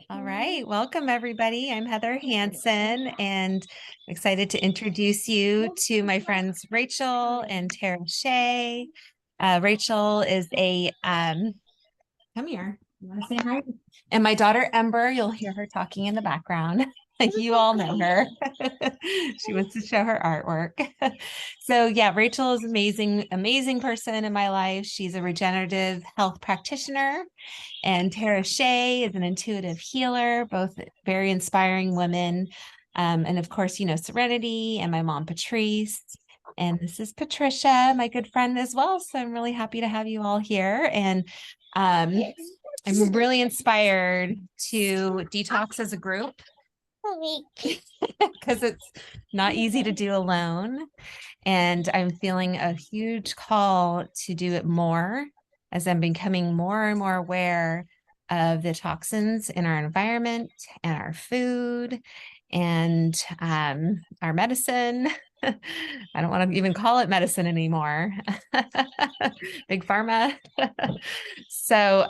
All right. Welcome, everybody. I'm Heather Hansen, and I'm excited to introduce you to my friends Rachel and Tarashea. Rachel is come here. You want to say hi? And my daughter Ember, you'll hear her talking in the background. You all know her. She wants to show her artwork. So yeah, Rachel is amazing, amazing person in my life. She's a regenerative health practitioner, and Tarashea is an intuitive healer, both very inspiring women. And of course, Serenity and my mom, Patrice. And this is Patricia, my good friend as well. So I'm really happy to have you all here. And I'm really inspired to detox as a group because it's not easy to do alone. And I'm feeling a huge call to do it more as I'm becoming more and more aware of the toxins in our environment and our food and our medicine. I don't want to even call it medicine anymore. Big pharma. So,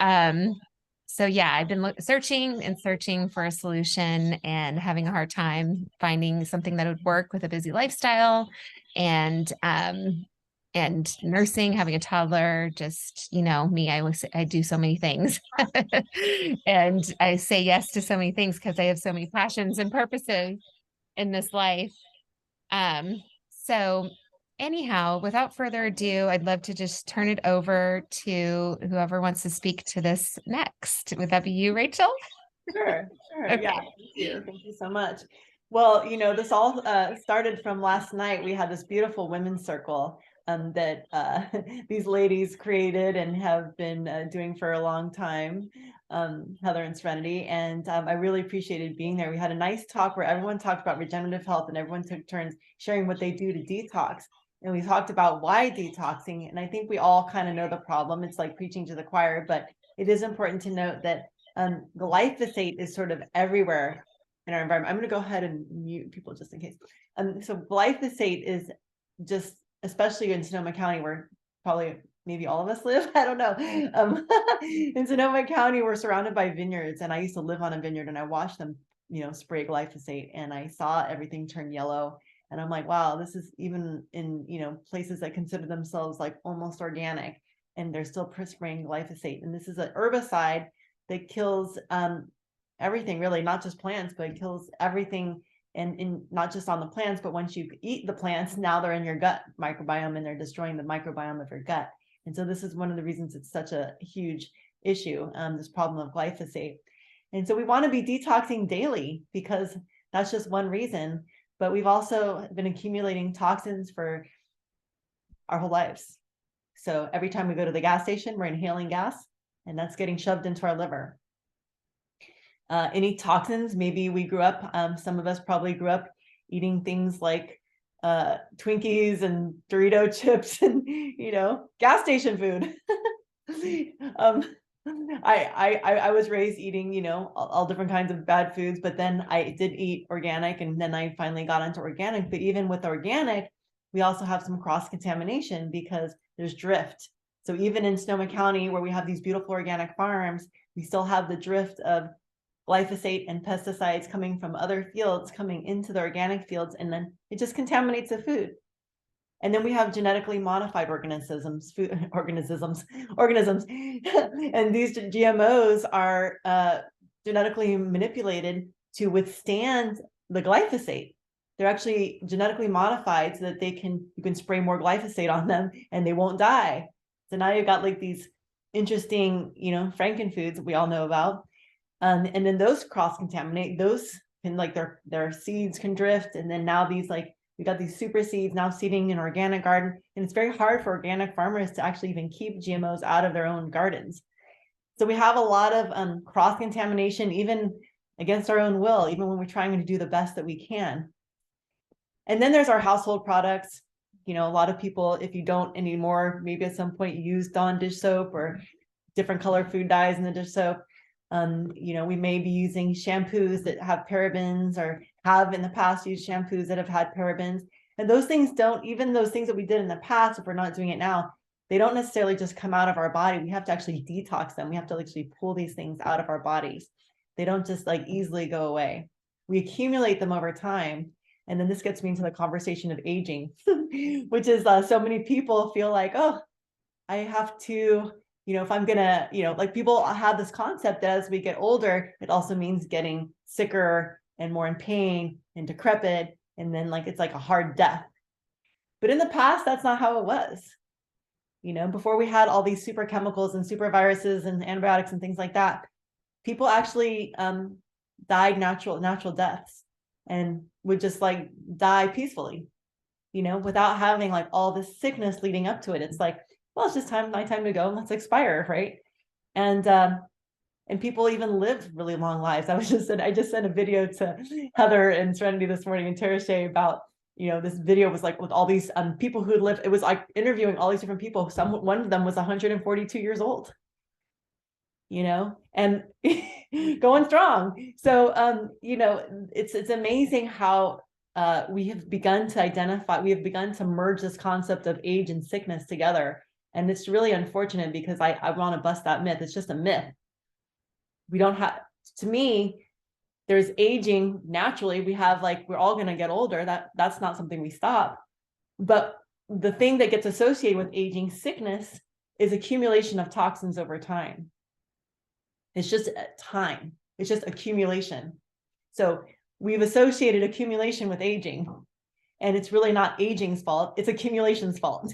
so yeah, I've been searching and searching for a solution and having a hard time finding something that would work with a busy lifestyle and nursing, having a toddler. Just me, I do so many things, and I say yes to so many things because I have so many passions and purposes in this life. So anyhow, without further ado, I'd love to just turn it over to whoever wants to speak to this next. Would that be you, Rachel? Sure. Okay. Yeah, thank you. Thank you so much. Well, this all started from last night. We had this beautiful women's circle that these ladies created and have been doing for a long time, Heather and Serenity. And I really appreciated being there. We had a nice talk where everyone talked about regenerative health and everyone took turns sharing what they do to detox. And we talked about why detoxing. And I think we all kind of know the problem. It's like preaching to the choir, but it is important to note that glyphosate is sort of everywhere in our environment. I'm going to go ahead and mute people just in case. So glyphosate is just, especially in Sonoma County, where probably maybe all of us live. I don't know. In Sonoma County, we're surrounded by vineyards, and I used to live on a vineyard, and I watched them, spray glyphosate, and I saw everything turn yellow. And I'm like, wow, this is even in places that consider themselves like almost organic, and they're still spraying glyphosate. And this is an herbicide that kills everything, really, not just plants, but it kills everything, and not just on the plants, but once you eat the plants, now they're in your gut microbiome and they're destroying the microbiome of your gut. And so this is one of the reasons it's such a huge issue, this problem of glyphosate. And so we want to be detoxing daily because that's just one reason, but we've also been accumulating toxins for our whole lives. So every time we go to the gas station, we're inhaling gas, and that's getting shoved into our liver. Any toxins, maybe we grew up, some of us probably grew up eating things like Twinkies and Dorito chips and, gas station food. I was raised eating, all different kinds of bad foods, but then I did eat organic, and then I finally got into organic. But even with organic, we also have some cross-contamination because there's drift. So even in Sonoma County, where we have these beautiful organic farms, we still have the drift of glyphosate and pesticides coming from other fields coming into the organic fields, and then it just contaminates the food. And then we have genetically modified organisms, and these GMOs are genetically manipulated to withstand the glyphosate. They're actually genetically modified so that you can spray more glyphosate on them and they won't die. So now you've got like these interesting, frankenfoods that we all know about. And then those cross-contaminate, those can, like, their seeds can drift. And then now we got these super seeds now seeding in organic garden. And it's very hard for organic farmers to actually even keep GMOs out of their own gardens. So we have a lot of cross-contamination, even against our own will, even when we're trying to do the best that we can. And then there's our household products. A lot of people, if you don't anymore, maybe at some point you use Dawn dish soap or different color food dyes in the dish soap. We may be using shampoos that have parabens, or have in the past used shampoos that have had parabens. And those things even those things that we did in the past, if we're not doing it now, they don't necessarily just come out of our body. We have to actually detox them. We have to actually pull these things out of our bodies. They don't just like easily go away. We accumulate them over time. And then this gets me into the conversation of aging, which is so many people feel like, oh, I have to, if I'm gonna, like people have this concept that as we get older, it also means getting sicker and more in pain and decrepit. And then like, it's like a hard death. But in the past, that's not how it was. Before we had all these super chemicals and super viruses and antibiotics and things like that, people actually died natural deaths and would just like die peacefully, without having like all this sickness leading up to it. It's like, well, it's just my time to go. Let's expire, right? And people even lived really long lives. I just sent a video to Heather and Serenity this morning and Tarashea about, this video was like with all these people who lived. It was like interviewing all these different people. One of them was 142 years old, and going strong. So, it's amazing how we have begun to merge this concept of age and sickness together. And it's really unfortunate because I want to bust that myth. It's just a myth. We don't have, to me, there's aging naturally. We have like, we're all going to get older. That's not something we stop. But the thing that gets associated with aging sickness is accumulation of toxins over time. It's just time. It's just accumulation. So we've associated accumulation with aging, and it's really not aging's fault. It's accumulation's fault,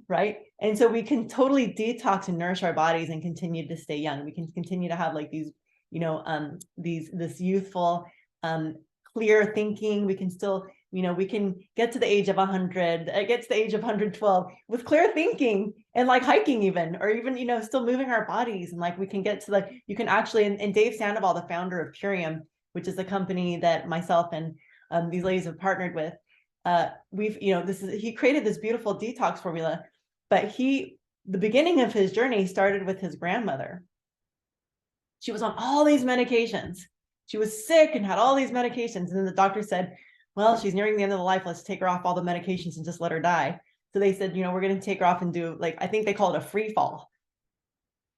right? And so we can totally detox and nourish our bodies and continue to stay young. We can continue to have like these, this youthful, clear thinking. We can still, we can get to the age of 100, get to the age of 112 with clear thinking and like hiking even, or even, still moving our bodies. And like, we can get to you can actually, and Dave Sandoval, the founder of Purium, which is a company that myself and these ladies have partnered with, he created this beautiful detox formula, but the beginning of his journey started with his grandmother. She was on all these medications. She was sick and had all these medications. And then the doctor said, well, she's nearing the end of the life. Let's take her off all the medications and just let her die. So they said, we're going to take her off and do I think they call it a free fall.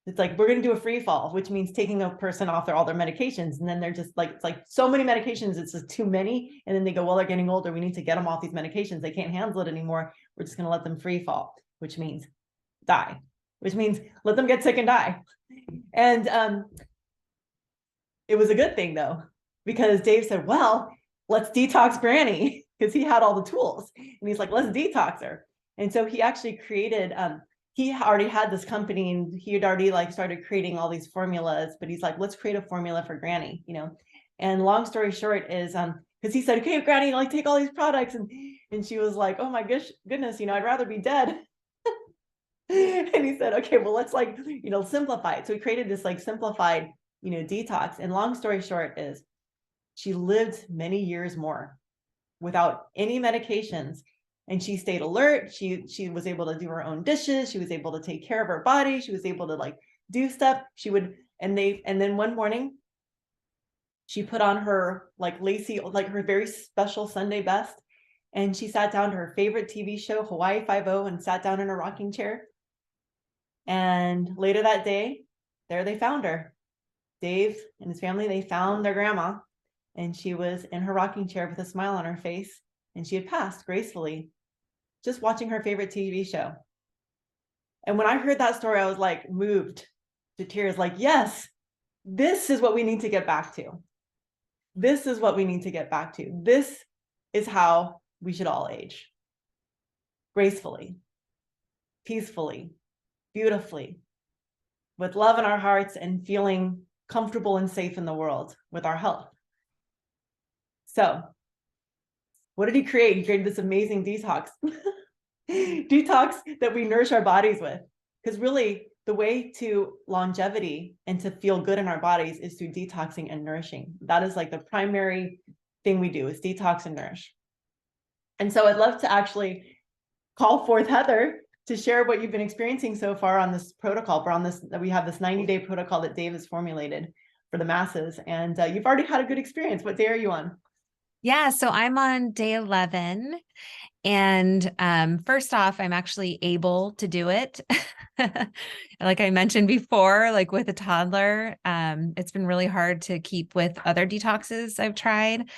It's like, we're going to do a free fall, which means taking a person off all their medications. And then they're just like, it's like so many medications, it's just too many. And then they go, well, they're getting older. We need to get them off these medications. They can't handle it anymore. We're just going to let them free fall, which means die, which means let them get sick and die. And it was a good thing though, because Dave said, well, let's detox Granny, because he had all the tools. And he's like, let's detox her. And so he actually created, he already had this company and he had already started creating all these formulas, but he's like, let's create a formula for Granny, And long story short is, because he said, okay, Granny, take all these products. And she was like, oh my goodness, I'd rather be dead. And he said, okay, well, let's simplify it. So he created this simplified, detox. And long story short is she lived many years more without any medications. And she stayed alert. She was able to do her own dishes. She was able to take care of her body. She was able to do stuff. She would, and then one morning she put on her lacy, her very special Sunday best. And she sat down to her favorite TV show, Hawaii Five-0, and sat down in a rocking chair. And later that day, there they found her. Dave and his family, they found their grandma, and she was in her rocking chair with a smile on her face. And she had passed gracefully, just watching her favorite TV show. And when I heard that story, I was moved to tears, yes, this is what we need to get back to. This is what we need to get back to. This is how we should all age. Gracefully, peacefully, beautifully, with love in our hearts and feeling comfortable and safe in the world with our health. So, what did he create? He created this amazing detox. Detox that we nourish our bodies with. Because really, the way to longevity and to feel good in our bodies is through detoxing and nourishing. That is the primary thing we do, is detox and nourish. And so I'd love to actually call forth Heather to share what you've been experiencing so far on this protocol. We have this 90-day protocol that Dave has formulated for the masses. And you've already had a good experience. What day are you on? Yeah, so I'm on day 11. And first off, I'm actually able to do it. Like I mentioned before, like with a toddler, it's been really hard to keep with other detoxes I've tried,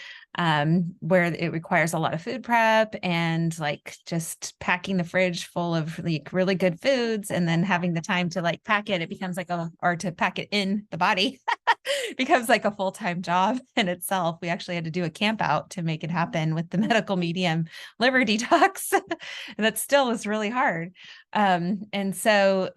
where it requires a lot of food prep and like just packing the fridge full of like really good foods and then having the time to like pack it. It becomes like or to pack it in the body becomes like a full-time job in itself. We actually had to do a camp out to make it happen with the medical medium liver detox. And that still is really hard. And so,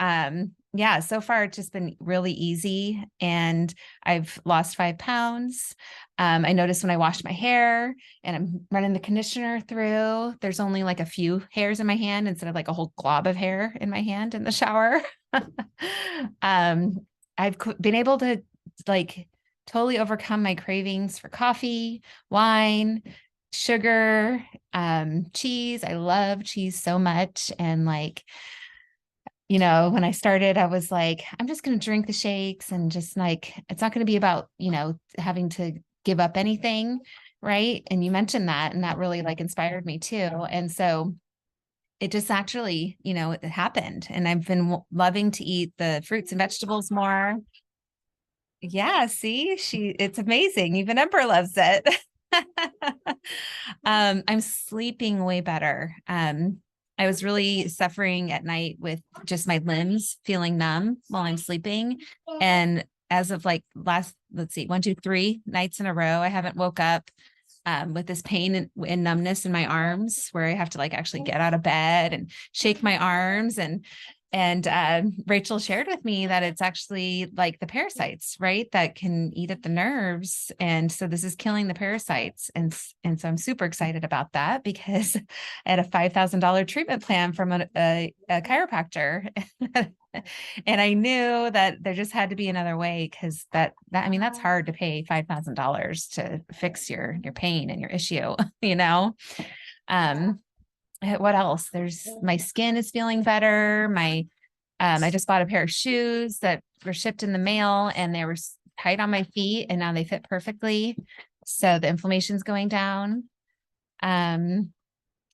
yeah, so far it's just been really easy. And I've lost 5 pounds. I noticed when I washed my hair and I'm running the conditioner through, there's only like a few hairs in my hand instead of like a whole glob of hair in my hand in the shower. um, I've been able to like totally overcome my cravings for coffee, wine, sugar, cheese. I love cheese so much. And like, when I started, I was like, I'm just going to drink the shakes and just like, it's not going to be about, having to give up anything. Right. And you mentioned that, and that really like inspired me too. And so it just actually, it happened. And I've been loving to eat the fruits and vegetables more. Yeah, see, it's amazing. Even Ember loves it. I'm sleeping way better. I was really suffering at night with just my limbs feeling numb while I'm sleeping. And as of like let's see, 1, 2, 3 nights in a row, I haven't woke up with this pain and numbness in my arms where I have to like actually get out of bed and shake my arms. And Rachel shared with me that it's actually like the parasites, right, that can eat at the nerves. And so this is killing the parasites. And so I'm super excited about that because I had a $5,000 treatment plan from a chiropractor. And I knew that there just had to be another way because I mean, that's hard to pay $5,000 to fix your pain and your issue, you know? Um, what else? My skin is feeling better. I just bought a pair of shoes that were shipped in the mail and they were tight on my feet and now they fit perfectly. So the inflammation's going down. Oh,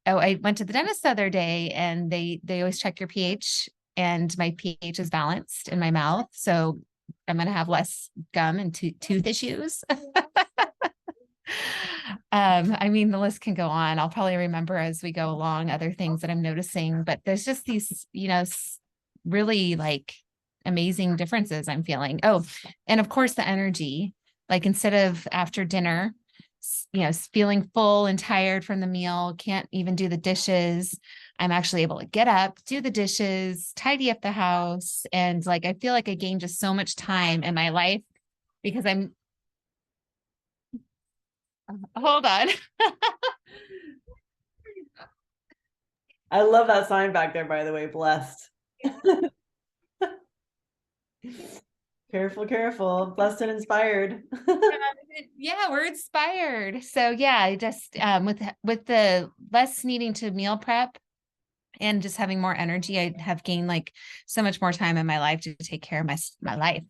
I went to the dentist the other day and they always check your pH and my pH is balanced in my mouth. So I'm going to have less gum and tooth issues. I mean, the list can go on. I'll probably remember as we go along other things that I'm noticing, but there's just these, really like amazing differences I'm feeling. Oh, and of course the energy, like instead of after dinner, feeling full and tired from the meal, can't even do the dishes. I'm actually able to get up, do the dishes, tidy up the house. And like, I feel like I gained just so much time in my life because hold on. I love that sign back there, by the way, blessed. Careful, careful, blessed and inspired. Yeah, we're inspired. So yeah, I just with the less needing to meal prep and just having more energy, I have gained like so much more time in my life to take care of my life.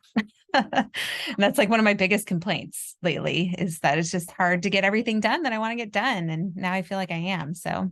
And that's like one of my biggest complaints lately is that it's just hard to get everything done that I want to get done. And now I feel like I am. So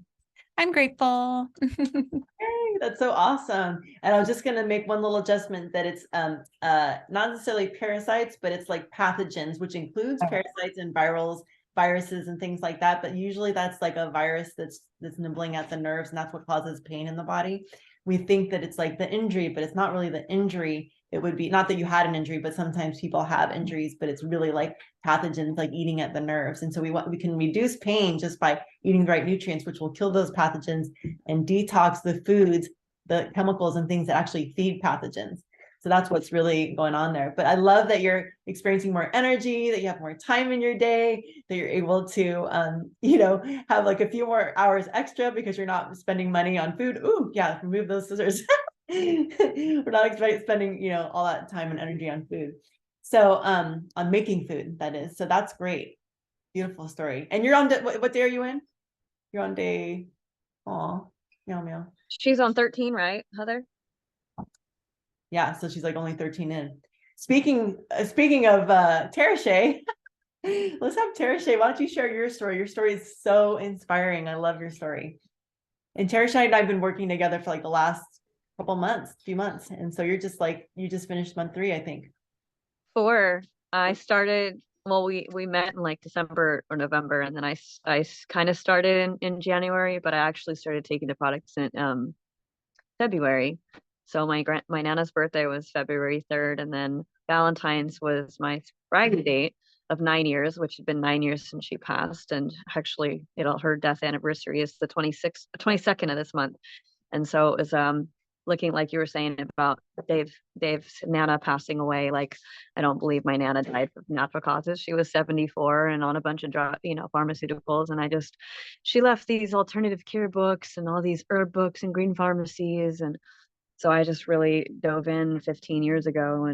I'm grateful. Hey, that's so awesome. And I was just gonna make one little adjustment that it's not necessarily parasites, but it's like pathogens, which includes parasites and viruses and things like that. But usually that's like a virus that's nibbling at the nerves, and that's what causes pain in the body. We think that it's like the injury, but it's not really the injury. It would be not that you had an injury, but sometimes people have injuries, but it's really like pathogens like eating at the nerves. And so we can reduce pain just by eating the right nutrients, which will kill those pathogens and detox the foods, the chemicals and things that actually feed pathogens. So that's what's really going on there. But I love that you're experiencing more energy, that you have more time in your day, that you're able to, have like a few more hours extra because you're not spending money on food. Ooh, yeah, remove those scissors. We're not spending, all that time and energy on food. So, on making food, that is. So that's great. Beautiful story. And you're on, what day are you in? You're on day, oh, meow, meow. She's on 13, right, Heather? Yeah, so she's like only 13 in. Speaking of Tarashea, Let's have Tarashea. Why don't you share your story? Your story is so inspiring. I love your story. And Tarashea and I have been working together for like the last few months. And so you're just like, you just finished month 3, I think. 4. I started, well, we met in like December or November, and then I kind of started in January, but I actually started taking the products in February. So my Nana's birthday was February 3rd, and then Valentine's was my sobriety date of 9 years, which had been 9 years since she passed. And actually, her death anniversary is the 22nd of this month. And so it was looking like you were saying about Dave's Nana passing away. Like, I don't believe my Nana died of natural causes. She was 74 and on a bunch of pharmaceuticals. And she left these alternative cure books and all these herb books and green pharmacies. And so I just really dove in 15 years ago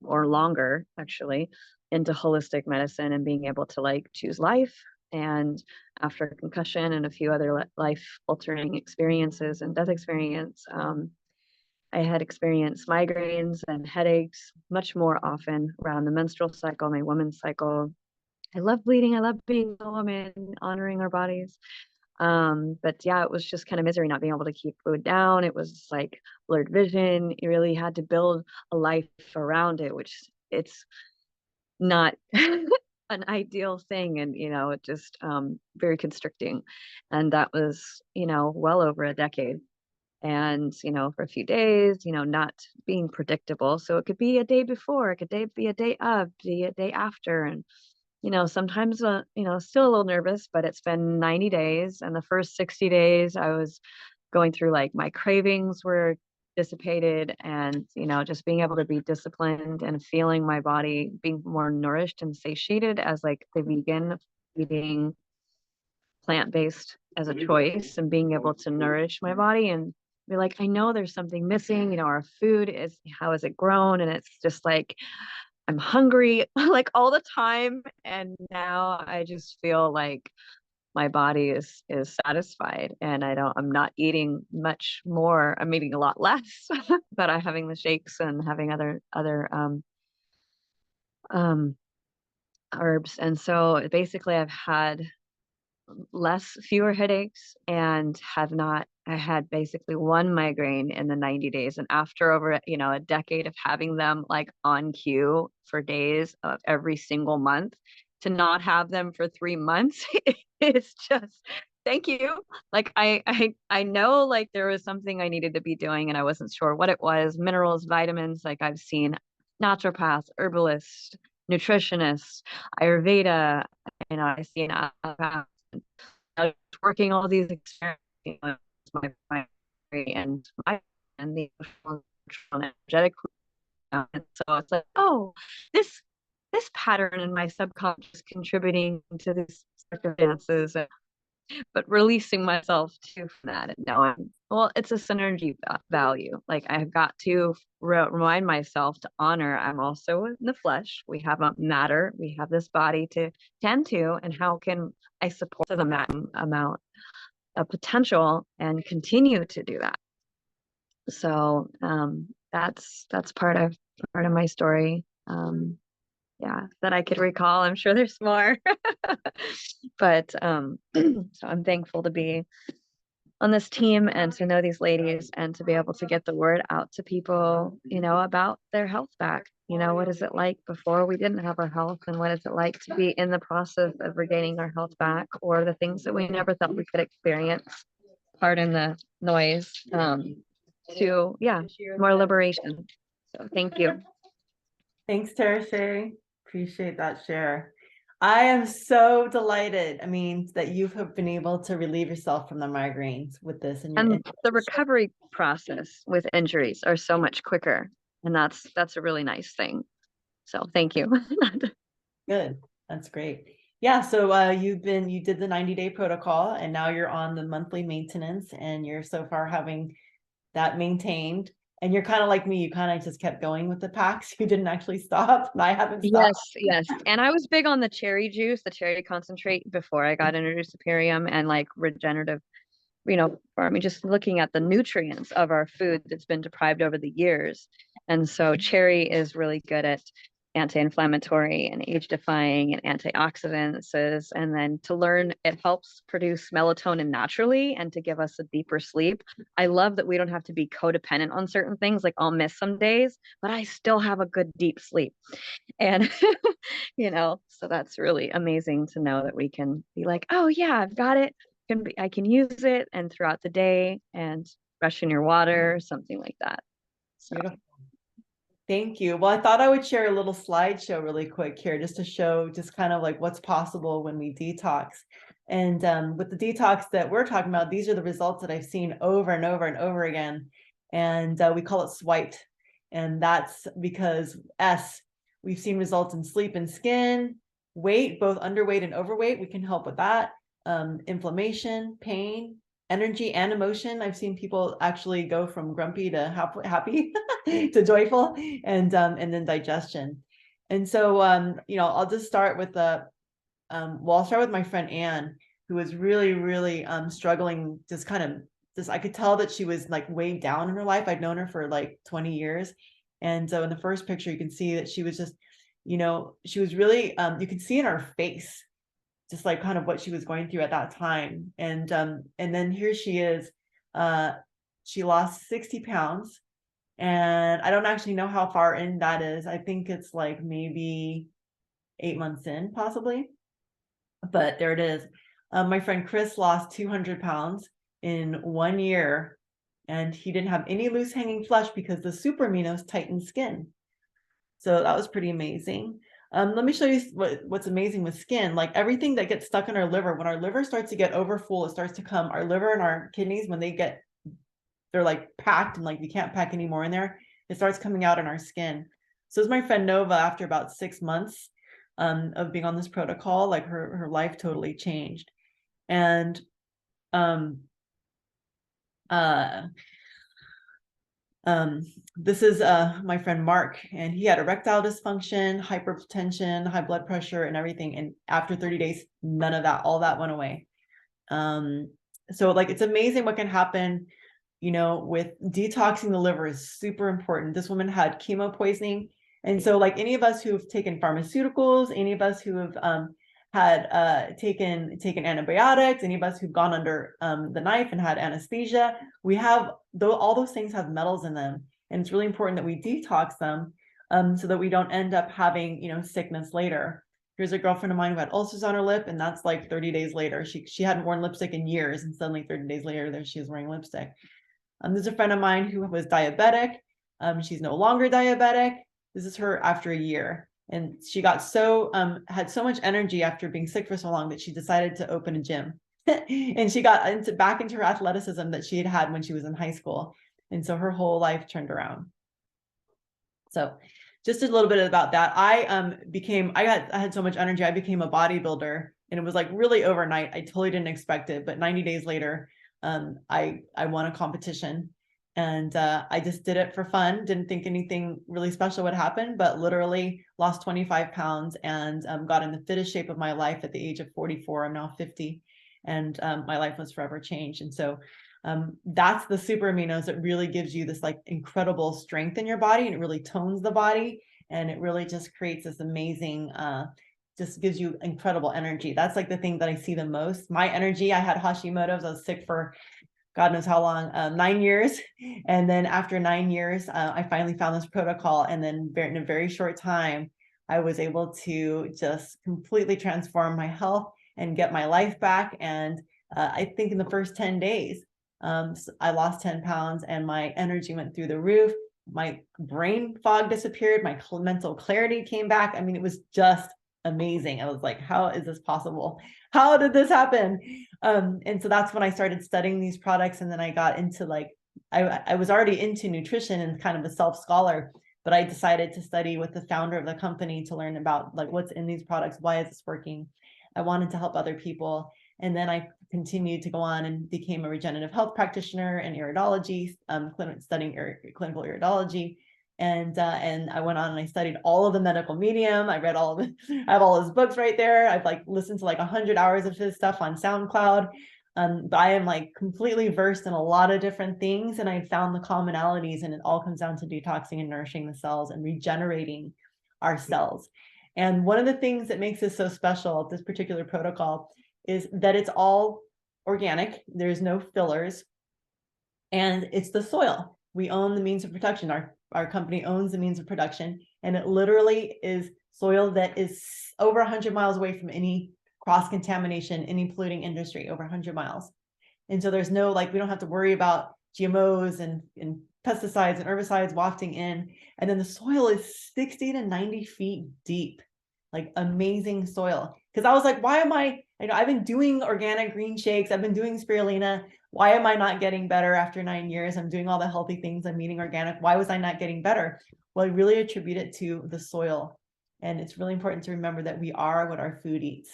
or longer actually, into holistic medicine and being able to like choose life. And after a concussion and a few other life altering experiences and death experience, I had experienced migraines and headaches much more often around the menstrual cycle, my woman's cycle. I love bleeding. I love being a woman, honoring our bodies. But yeah, it was just kind of misery not being able to keep food down. It was like blurred vision. You really had to build a life around it, which it's not an ideal thing. And, it just very constricting. And that was, well over a decade. And, for a few days, not being predictable. So it could be a day before, it could be a day of, be a day after. And sometimes, still a little nervous, but it's been 90 days. And the first 60 days, I was going through like my cravings were dissipated and, just being able to be disciplined and feeling my body being more nourished and satiated as like the vegan eating plant-based as a choice and being able to nourish my body and be like, I know there's something missing. Our food is, how is it grown? And it's just like, I'm hungry like all the time. And now I just feel like my body is satisfied and I'm not eating much more. I'm eating a lot less, but I'm having the shakes and having other um herbs. And so basically I've had fewer headaches and I had basically one migraine in the 90 days. And after over, a decade of having them like on cue for days of every single month, to not have them for 3 months, it's just, thank you. Like I know like there was something I needed to be doing and I wasn't sure what it was. Minerals, vitamins, like I've seen naturopaths, herbalists, nutritionists, Ayurveda, I see an naturopath. I was working all these experiments, my and my and the energetic, and so it's like, oh, this pattern in my subconscious contributing to these circumstances, but releasing myself too from that and knowing, well, it's a synergy value. Like I've got to remind myself to honor I'm also in the flesh. We have a matter. We have this body to tend to, and how can I support the amount of potential and continue to do that? So that's part of my story. Yeah, that I could recall. I'm sure there's more. But so I'm thankful to be on this team and to know these ladies and to be able to get the word out to people, about their health back. What is it like before we didn't have our health, and what is it like to be in the process of regaining our health back, or the things that we never thought we could experience, pardon the noise, to, yeah, more liberation. So thank you. Thanks, Tarashea. Appreciate that share. I am so delighted. I mean, that you have been able to relieve yourself from the migraines with this, and the recovery process with injuries are so much quicker, and that's a really nice thing. So thank you. Good. That's great. Yeah. So you did the 90-day protocol, and now you're on the monthly maintenance, and you're so far having that maintained. And you're kind of like me, you kind of just kept going with the packs. You didn't actually stop, and I haven't stopped. Yes. And I was big on the cherry juice, the cherry concentrate, before I got introduced to Purium and like regenerative, just looking at the nutrients of our food that's been deprived over the years. And so cherry is really good at anti-inflammatory and age-defying and antioxidants, and then to learn it helps produce melatonin naturally and to give us a deeper sleep. I love that we don't have to be codependent on certain things. Like I'll miss some days, but I still have a good deep sleep. And so that's really amazing to know that we can be like, oh yeah, I've got it. I can use it and throughout the day and freshen your water, something like that. So. Beautiful. Thank you. Well, I thought I would share a little slideshow really quick here just to show just kind of like what's possible when we detox. And with the detox that we're talking about, these are the results that I've seen over and over and over again. And we call it swiped. And that's because we've seen results in sleep and skin, weight, both underweight and overweight. We can help with that. Inflammation, pain, energy and emotion. I've seen people actually go from grumpy to happy to joyful, and then digestion. And so I'll just start with I'll start with my friend Anne, who was really, really struggling, I could tell that she was like weighed down in her life. I'd known her for like 20 years. And so in the first picture, you can see that she was just, she was really, you can see in her face, just like kind of what she was going through at that time. And then here she is, she lost 60 pounds, and I don't actually know how far in that is. I think it's like maybe 8 months in, possibly, but there it is. My friend Chris lost 200 pounds in 1 year, and he didn't have any loose hanging flesh because the super aminos tightened skin. So that was pretty amazing. Let me show you what's amazing with skin. Like everything that gets stuck in our liver, when our liver starts to get overfull, it starts to come, our liver and our kidneys, when they're like packed and like we can't pack any more in there, it starts coming out in our skin. So as my friend Nova, after about 6 months of being on this protocol, like her life totally changed. And this is my friend Mark, and he had erectile dysfunction, hypertension, high blood pressure, and everything. And after 30 days, none of that, all that went away. So like, it's amazing what can happen, with detoxing the liver is super important. This woman had chemo poisoning. And so like any of us who've taken pharmaceuticals, any of us who have had taken antibiotics, any of us who've gone under the knife and had anesthesia, we have all those things have metals in them, and it's really important that we detox them so that we don't end up having sickness later. Here's a girlfriend of mine who had ulcers on her lip, and that's like 30 days later. She hadn't worn lipstick in years, and suddenly 30 days later there she was wearing lipstick. There's a friend of mine who was diabetic. She's no longer diabetic. This is her after a year. And she got had so much energy after being sick for so long that she decided to open a gym. And she got back into her athleticism that she had when she was in high school. And so her whole life turned around. So just a little bit about that. I had so much energy. I became a bodybuilder, and it was like really overnight. I totally didn't expect it. But 90 days later, I won a competition. And I just did it for fun. Didn't think anything really special would happen, but literally lost 25 pounds and got in the fittest shape of my life at the age of 44. I'm now 50, and my life was forever changed. And so that's the super aminos that really gives you this like incredible strength in your body, and it really tones the body, and it really just creates this amazing, just gives you incredible energy. That's like the thing that I see the most. My energy, I had Hashimoto's. I was sick for God knows how long, 9 years. And then after 9 years, I finally found this protocol. And then in a very short time, I was able to just completely transform my health and get my life back. And I think in the first 10 days, I lost 10 pounds and my energy went through the roof. My brain fog disappeared. My mental clarity came back. I mean, it was just amazing. I was like, how is this possible? How did this happen? And so that's when I started studying these products. And then I got into I was already into nutrition and kind of a self-scholar, but I decided to study with the founder of the company to learn about like what's in these products. Why is this working? I wanted to help other people. And then I continued to go on and became a regenerative health practitioner in iridology, studying clinical iridology. And I went on and I studied all of the medical medium. I read all of it. I have all his books right there. I've like listened to like 100 hours of his stuff on SoundCloud. But I am like completely versed in a lot of different things, and I found the commonalities, and it all comes down to detoxing and nourishing the cells and regenerating our cells. And one of the things that makes this so special, this particular protocol, is that it's all organic. There's no fillers. And it's the soil. We own the means of production. Our company owns the means of production. And it literally is soil that is over 100 miles away from any cross-contamination, any polluting industry, over 100 miles. And so there's no, like, we don't have to worry about GMOs and pesticides and herbicides wafting in. And then the soil is 60 to 90 feet deep, like amazing soil. Because I was like, why am I, I've been doing organic green shakes, I've been doing spirulina. Why am I not getting better after 9 years? I'm doing all the healthy things, I'm eating organic. Why was I not getting better? Well, I really attribute it to the soil. And it's really important to remember that we are what our food eats,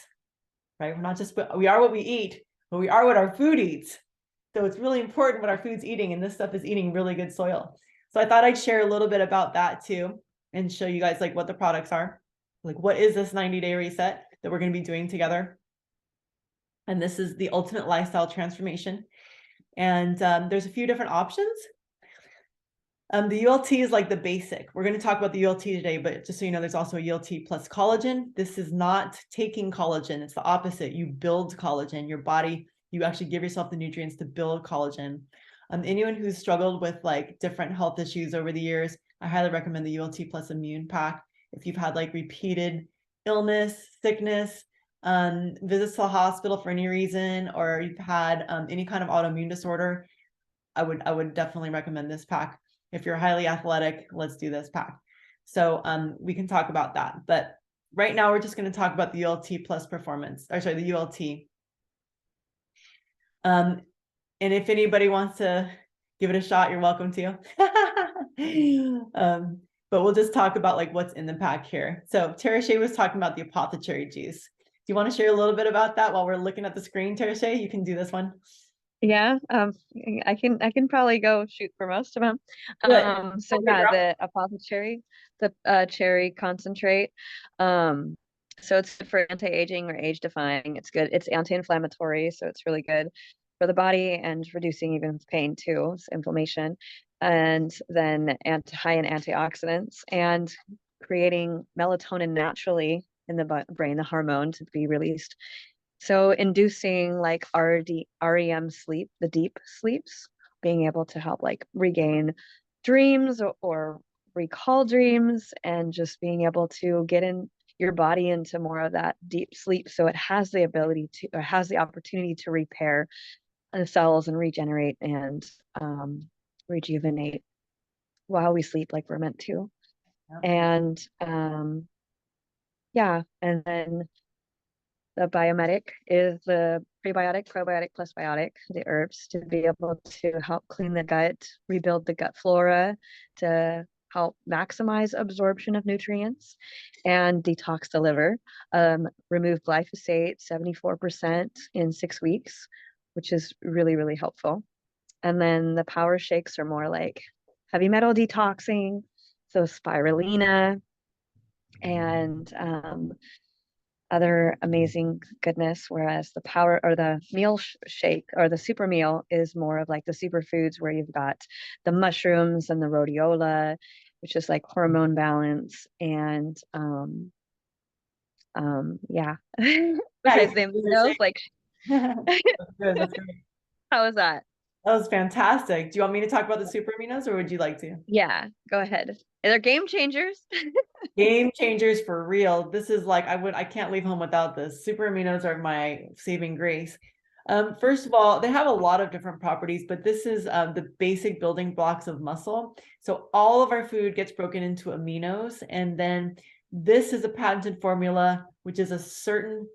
right? We're not just, we are what we eat, but we are what our food eats. So it's really important what our food's eating, and this stuff is eating really good soil. So I thought I'd share a little bit about that too, and show you guys like what the products are. Like, what is this 90-day reset that we're going to be doing together? And this is the ultimate lifestyle transformation. And there's a few different options. The ULT is like the basic. We're going to talk about the ULT today, but just so you know, there's also a ULT plus collagen. This is not taking collagen. It's the opposite. You build collagen. Your body, you actually give yourself the nutrients to build collagen. Anyone who's struggled with like different health issues over the years, I highly recommend the ULT plus immune pack. If you've had like repeated illness, sickness, visits to the hospital for any reason, or you've had any kind of autoimmune disorder, I would definitely recommend this pack. If you're highly athletic, let's do this pack. So we can talk about that. But right now, we're just going to talk about the ULT plus performance, or sorry, the ULT. And if anybody wants to give it a shot, you're welcome to. But we'll just talk about like what's in the pack here. So Tarashea was talking about the apothecary juice. Do you want to share a little bit about that while we're looking at the screen, Tarashea? You can do this one. Yeah, I can probably go shoot for most of them. So Okay, yeah, girl. the apothecary, the cherry concentrate. So it's good for anti-aging or age defying. It's good. It's anti-inflammatory, so it's really good for the body and reducing even pain too, so inflammation. And then high in antioxidants and creating melatonin naturally in the brain, the hormone to be released. So inducing like REM sleep, the deep sleeps, being able to help like regain dreams or recall dreams, and just being able to get in your body into more of that deep sleep, so it has the ability to, or has the opportunity to repair the cells and regenerate and rejuvenate while we sleep like we're meant to. And yeah, and then the biomedic is the prebiotic, probiotic plus biotic, the herbs to be able to help clean the gut, rebuild the gut flora, to help maximize absorption of nutrients, and detox the liver. Remove glyphosate 74% in 6 weeks, which is really, really helpful. And then the power shakes are more like heavy metal detoxing, so spirulina and other amazing goodness, whereas the power or the meal shake or the super meal is more of like the superfoods, where you've got the mushrooms and the rhodiola, which is like hormone balance, and yeah. Besides the aminos, like That's good. That's great. how is that? That was fantastic. Do you want me to talk about the super aminos, or would you like to? Yeah, go ahead. They're game changers. Game changers for real. This is like, I can't leave home without this. Super aminos are my saving grace. First of all, they have a lot of different properties, but this is the basic building blocks of muscle. So all of our food gets broken into aminos, and then this is a patented formula, which is a certain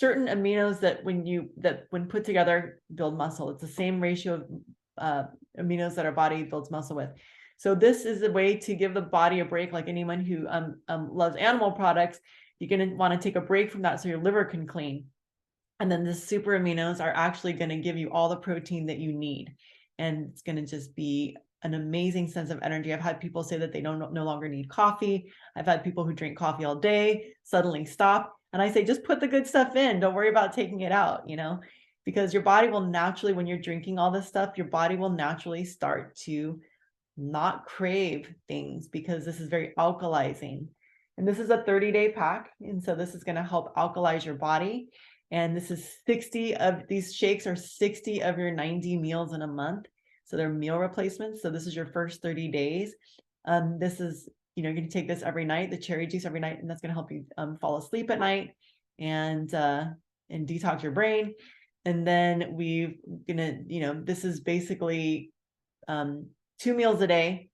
aminos that when put together build muscle. It's the same ratio of aminos that our body builds muscle with. So this is a way to give the body a break. Like anyone who loves animal products, you're going to want to take a break from that so your liver can clean. And then the super aminos are actually going to give you all the protein that you need. And it's going to just be an amazing sense of energy. I've had people say that they no longer need coffee. I've had people who drink coffee all day suddenly stop. And I say, just put the good stuff in. Don't worry about taking it out, because your body will naturally, when you're drinking all this stuff, your body will naturally start to not crave things, because this is very alkalizing. And this is a 30-day pack. And so this is going to help alkalize your body. And this is 60 of these shakes are 60 of your 90 meals in a month. So they're meal replacements. So this is your first 30 days. This is, you're going to take this every night, the cherry juice every night, and that's going to help you fall asleep at night and detox your brain. And then we're gonna, this is basically 2 meals a day,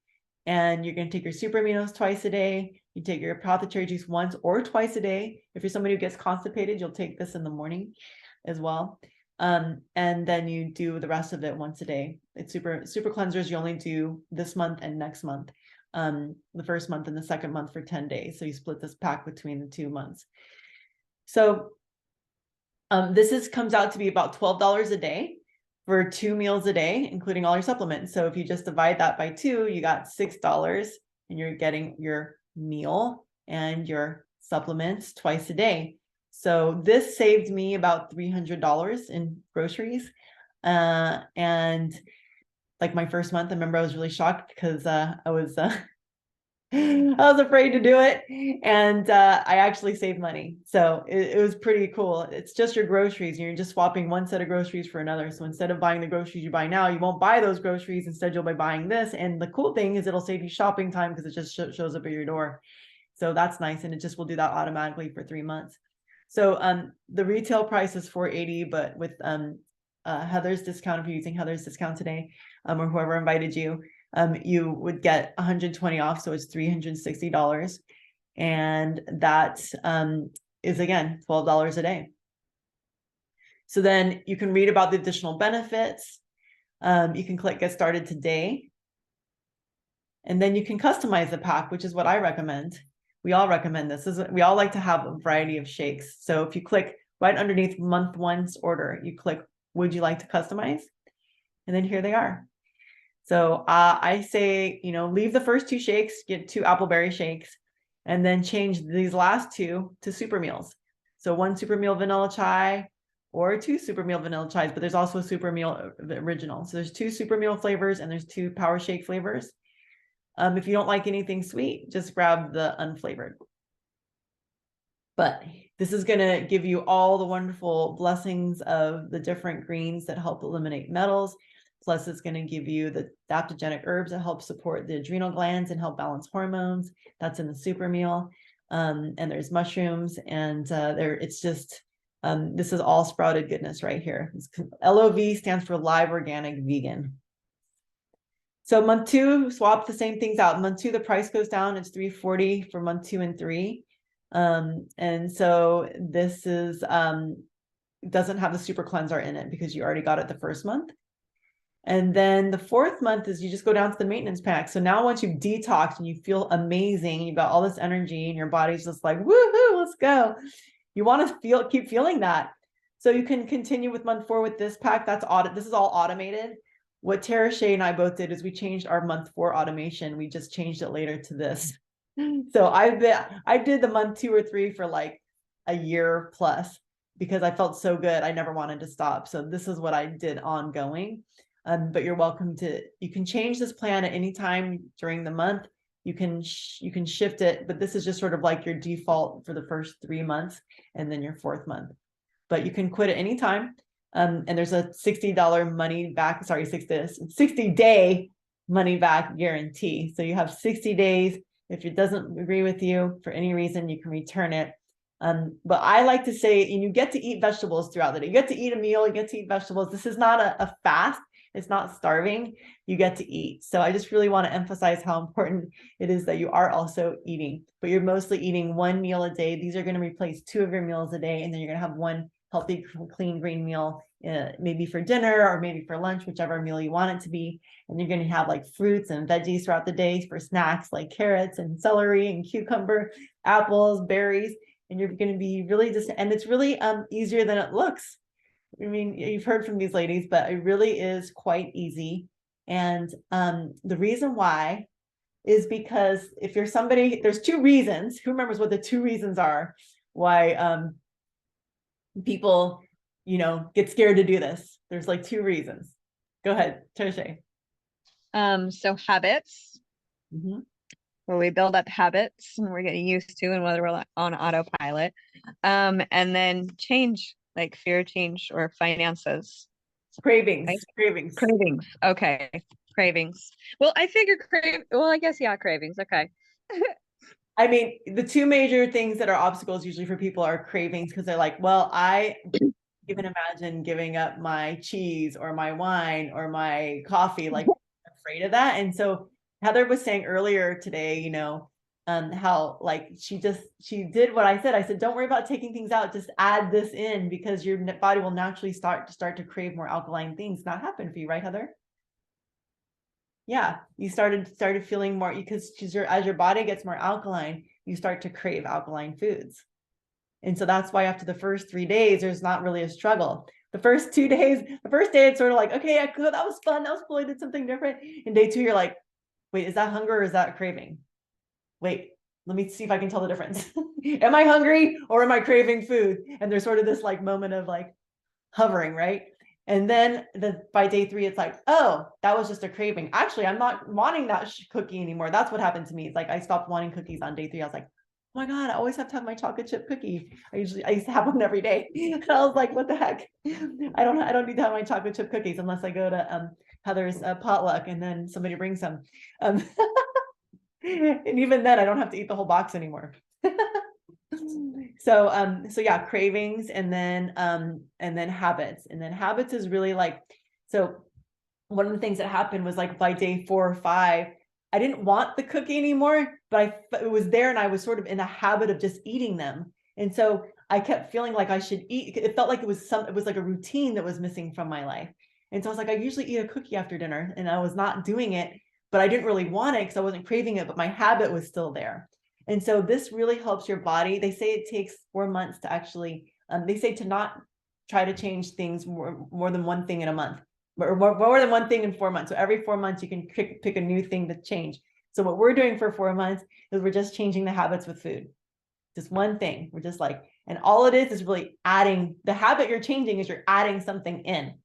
and you're going to take your super aminos twice a day. You take your apothecary juice once or twice a day. If you're somebody who gets constipated, you'll take this in the morning as well. And then you do the rest of it once a day. It's super cleansers. You only do this month and next month, the first month and the second month for 10 days. So you split this pack between the 2 months. So this comes out to be about $12 a day for 2 meals a day, including all your supplements. So if you just divide that by 2, you got $6, and you're getting your meal and your supplements twice a day. So this saved me about $300 in groceries. And like my first month, I remember I was really shocked because I was afraid to do it, and I actually saved money. So it was pretty cool. It's just your groceries, and you're just swapping one set of groceries for another. So instead of buying the groceries you buy now, you won't buy those groceries. Instead, you'll be buying this. And the cool thing is it'll save you shopping time because it just shows up at your door. So that's nice, and it just will do that automatically for 3 months. So the retail price is $480, but with Heather's discount, if you're using Heather's discount today, or whoever invited you, you would get 120 off, so it's $360, and that is again $12 a day. So then you can read about the additional benefits. You can click Get Started Today, and then you can customize the pack, which is what I recommend. We all recommend this. We all like to have a variety of shakes. So if you click right underneath month one's order, you click, would you like to customize? And then here they are. So I say, leave the first 2 shakes, get 2 appleberry shakes, and then change these last 2 to super meals. So 1 super meal vanilla chai or 2 super meal vanilla chais, but there's also a super meal original. So there's 2 super meal flavors and there's 2 power shake flavors. If you don't like anything sweet, just grab the unflavored. But this is going to give you all the wonderful blessings of the different greens that help eliminate metals. Plus, it's going to give you the adaptogenic herbs that help support the adrenal glands and help balance hormones. That's in the super meal. And there's mushrooms, and it's just, this is all sprouted goodness right here. LOV stands for live organic vegan. So month 2, swap the same things out. Month 2, the price goes down. It's $340 for month 2 and 3. And so this is, doesn't have the super cleanser in it because you already got it the first month. And then the 4th month is you just go down to the maintenance pack. So now once you've detoxed and you feel amazing, you've got all this energy and your body's just like, woohoo, let's go. You want to keep feeling that. So you can continue with month 4 with this pack. This is all automated. What Tarashea and I both did is we changed our month 4 automation. We just changed it later to this. So I did the month 2 or 3 for like a year plus because I felt so good. I never wanted to stop. So this is what I did ongoing. But you're welcome you can change this plan at any time during the month. You can shift it, but this is just sort of like your default for the first 3 months and then your 4th month. But you can quit at any time. And there's a $60 money back, 60-day money back guarantee. So you have 60 days. If it doesn't agree with you for any reason, you can return it. But I like to say, and you get to eat vegetables throughout the day. You get to eat a meal, you get to eat vegetables. This is not a fast. It's not starving. You get to eat. So I just really want to emphasize how important it is that you are also eating, but you're mostly eating 1 meal a day. These are going to replace 2 of your meals a day. And then you're going to have 1 healthy, clean green meal, maybe for dinner or maybe for lunch, whichever meal you want it to be. And you're going to have like fruits and veggies throughout the day for snacks like carrots and celery and cucumber, apples, berries. And you're going to be really and it's really easier than it looks. I mean, you've heard from these ladies, but it really is quite easy. And the reason why is because if you're somebody, there's 2 reasons. Who remembers what the 2 reasons are why people, get scared to do this? There's like 2 reasons. Go ahead, Tarashea. So habits. Mm-hmm. where we build up habits and we're getting used to and whether we're on autopilot. And then change, like fear change or finances. Cravings, Right? cravings. Cravings. Okay. Cravings. Well, I figure I guess, yeah, cravings. Okay. I mean, the two major things that are obstacles usually for people are cravings, because they're like, well, I even imagine giving up my cheese or my wine or my coffee, like I'm afraid of that. And so Heather was saying earlier today, how like she did what I said. I said, don't worry about taking things out, just add this in, because your body will naturally start to crave more alkaline things. That happened for you, right, Heather? Yeah, you started feeling more, because as your body gets more alkaline, you start to crave alkaline foods. And so that's why after the first 3 days, there's not really a struggle. The first 2 days, the first day, it's sort of like, okay, that was fun. That was cool. I did something different. And day 2, you're like, wait, is that hunger or is that craving? Wait, let me see if I can tell the difference. Am I hungry or am I craving food? And there's sort of this like moment of like hovering, right? And then by day 3, it's like, oh, that was just a craving. Actually, I'm not wanting that cookie anymore. That's what happened to me. It's like I stopped wanting cookies on day 3. I was like, oh my God, I always have to have my chocolate chip cookie. I used to have one every day. And I was like, what the heck? I don't need to have my chocolate chip cookies unless I go to Heather's potluck and then somebody brings some. And even then I don't have to eat the whole box anymore. So yeah, cravings, and then habits. And then habits is really like, so one of the things that happened was like by day 4 or 5, I didn't want the cookie anymore, but it was there and I was sort of in a habit of just eating them. And so I kept feeling like I should eat. It felt like it was like a routine that was missing from my life. And so I was like, I usually eat a cookie after dinner, and I was not doing it, but I didn't really want it because I wasn't craving it, but my habit was still there. And so this really helps your body. They say it takes 4 months to actually, they say to not try to change things more than one thing in a month, or more than one thing in 4 months. So every 4 months you can pick a new thing to change. So what we're doing for 4 months is we're just changing the habits with food. Just one thing. We're just like, and all it is really adding, the habit you're changing is you're adding something in,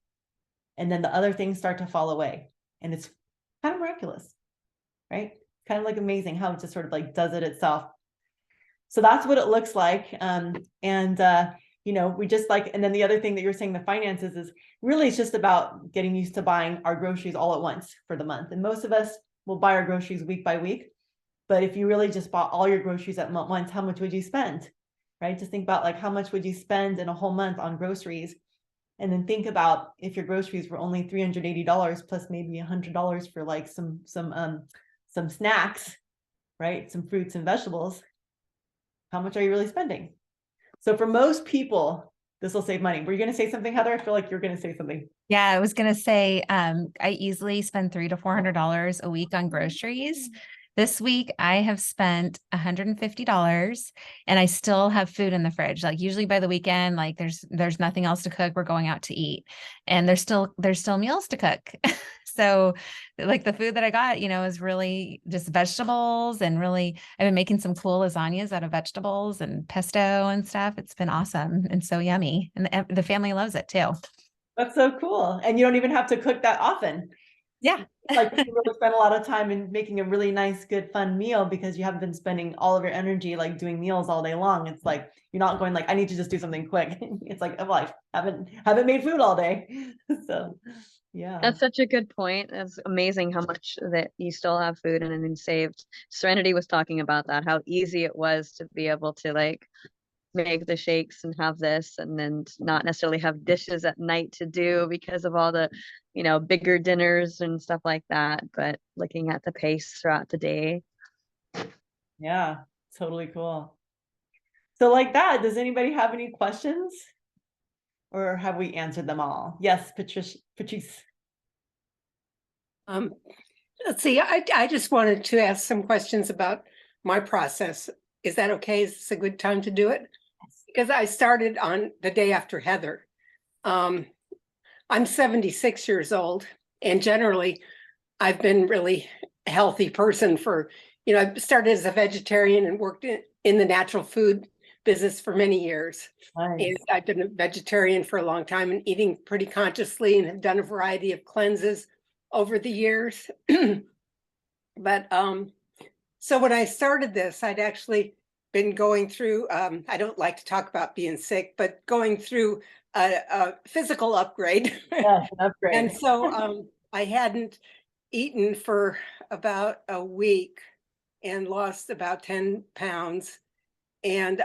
and then the other things start to fall away. And it's kind of miraculous, right? Kind of like amazing how it just sort of like does it itself. So that's what it looks like. We just like, and then the other thing that you're saying, the finances, is really, it's just about getting used to buying our groceries all at once for the month. And most of us will buy our groceries week by week. But if you really just bought all your groceries at once, how much would you spend? Right? Just think about like, how much would you spend in a whole month on groceries? And then think about if your groceries were only $380 plus maybe $100 for like some snacks, right? Some fruits and vegetables. How much are you really spending? So for most people, this will save money. Were you going to say something, Heather? I feel like you're going to say something. Yeah, I was gonna say, I easily spend $300 to $400 a week on groceries. This week I have spent $150, and I still have food in the fridge. Like usually by the weekend, like there's nothing else to cook. We're going out to eat, and there's still meals to cook. So like the food that I got, is really just vegetables, and really I've been making some cool lasagnas out of vegetables and pesto and stuff. It's been awesome and so yummy, and the family loves it too. That's so cool. And you don't even have to cook that often. Yeah. Like you really spend a lot of time in making a really nice, good, fun meal, because you haven't been spending all of your energy like doing meals all day long. It's like you're not going like, I need to just do something quick. It's like, oh, I haven't made food all day. So yeah. That's such a good point. It's amazing how much that you still have food and then saved. Serenity was talking about that, how easy it was to be able to like make the shakes and have this, and then not necessarily have dishes at night to do because of all the, bigger dinners and stuff like that, but looking at the pace throughout the day. Yeah, totally cool. So like that, does anybody have any questions, or have we answered them all? Yes, Patrice. Let's see, I just wanted to ask some questions about my process. Is that okay? Is this a good time to do it? Because I started on the day after Heather. I'm 76 years old, and generally I've been really a healthy person for, I started as a vegetarian and worked in the natural food business for many years. Nice. And I've been a vegetarian for a long time and eating pretty consciously, and have done a variety of cleanses over the years. But So when I started this, I'd actually been going through, I don't like to talk about being sick, but going through a physical upgrade. Yes, an upgrade. And so I hadn't eaten for about a week and lost about 10 pounds. And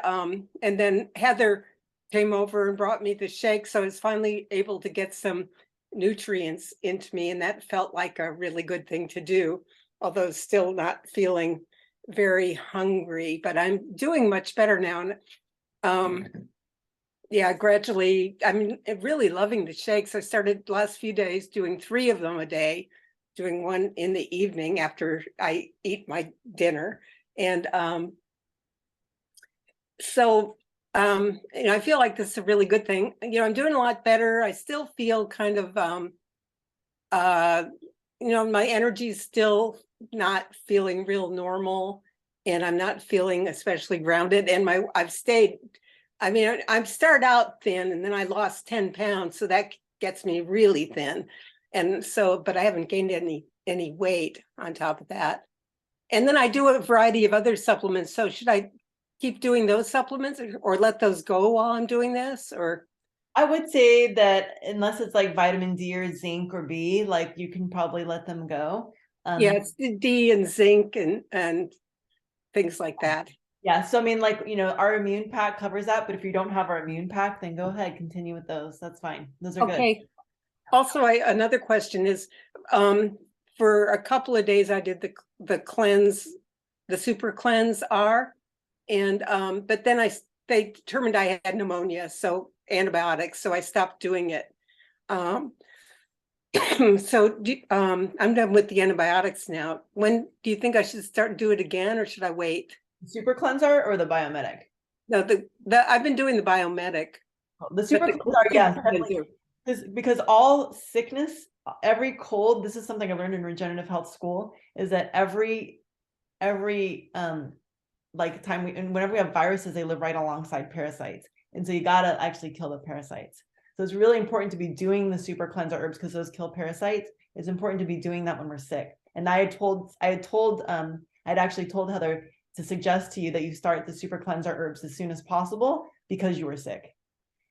then Heather came over and brought me the shake. So I was finally able to get some nutrients into me. And that felt like a really good thing to do, although still not feeling very hungry, but I'm doing much better now. And yeah, gradually, I'm really loving the shakes. I started the last few days doing 3 of them a day, doing one in the evening after I eat my dinner. And so I feel like this is a really good thing. I'm doing a lot better. I still feel kind of my energy is still not feeling real normal, and I'm not feeling especially grounded. And I've started out thin, and then I lost 10 pounds, so that gets me really thin. And so, but I haven't gained any weight on top of that. And then I do a variety of other supplements. So should I keep doing those supplements or let those go while I'm doing this? Or I would say that unless it's like vitamin D or zinc or B, like you can probably let them go. Yeah, it's D and zinc and things like that. Yeah. So I mean, like, our immune pack covers that, but if you don't have our immune pack, then go ahead, continue with those. That's fine. Those are good. Okay. Also, another question is, for a couple of days I did the cleanse, the super cleanse R, and but then they determined I had pneumonia, so antibiotics, so I stopped doing it. So I'm done with the antibiotics now. When do you think I should do it again, or should I wait? Super cleanser or the biomedic? No, I've been doing the biomedic. The super cleanser, yes, because all sickness, every cold, this is something I learned in regenerative health school, is that every like time whenever we have viruses, they live right alongside parasites. And so you gotta actually kill the parasites. So it's really important to be doing the super cleanser herbs because those kill parasites. It's important to be doing that when we're sick. And I'd actually told Heather to suggest to you that you start the super cleanser herbs as soon as possible because you were sick.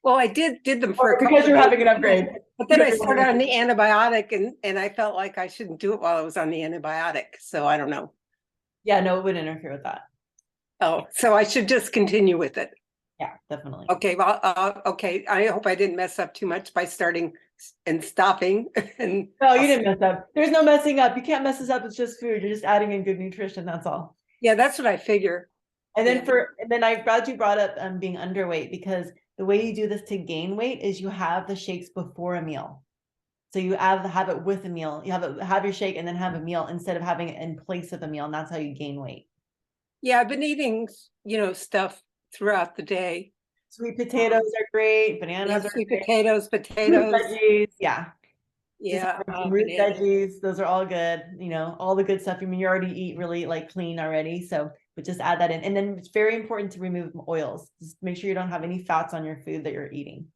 Well, I did them for because you're having an upgrade. But then I started on the antibiotic and I felt like I shouldn't do it while I was on the antibiotic. So I don't know. Yeah, no, it wouldn't interfere with that. Oh, so I should just continue with it. Yeah, definitely. Okay, well, okay. I hope I didn't mess up too much by starting and stopping. And no, you didn't mess up. There's no messing up. You can't mess this up. It's just food. You're just adding in good nutrition. That's all. Yeah, that's what I figure. And then I'm glad you brought up being underweight, because the way you do this to gain weight is you have the shakes before a meal. So you have it with a meal. You have your shake and then have a meal instead of having it in place of a meal. And that's how you gain weight. Yeah, I've been eating, stuff throughout the day. Sweet potatoes are great. Bananas are sweet great. potatoes, Veggies, yeah. Yeah. Root veggies, those are all good. All the good stuff. I mean, you already eat really like clean already. So, but just add that in. And then it's very important to remove oils. Just make sure you don't have any fats on your food that you're eating.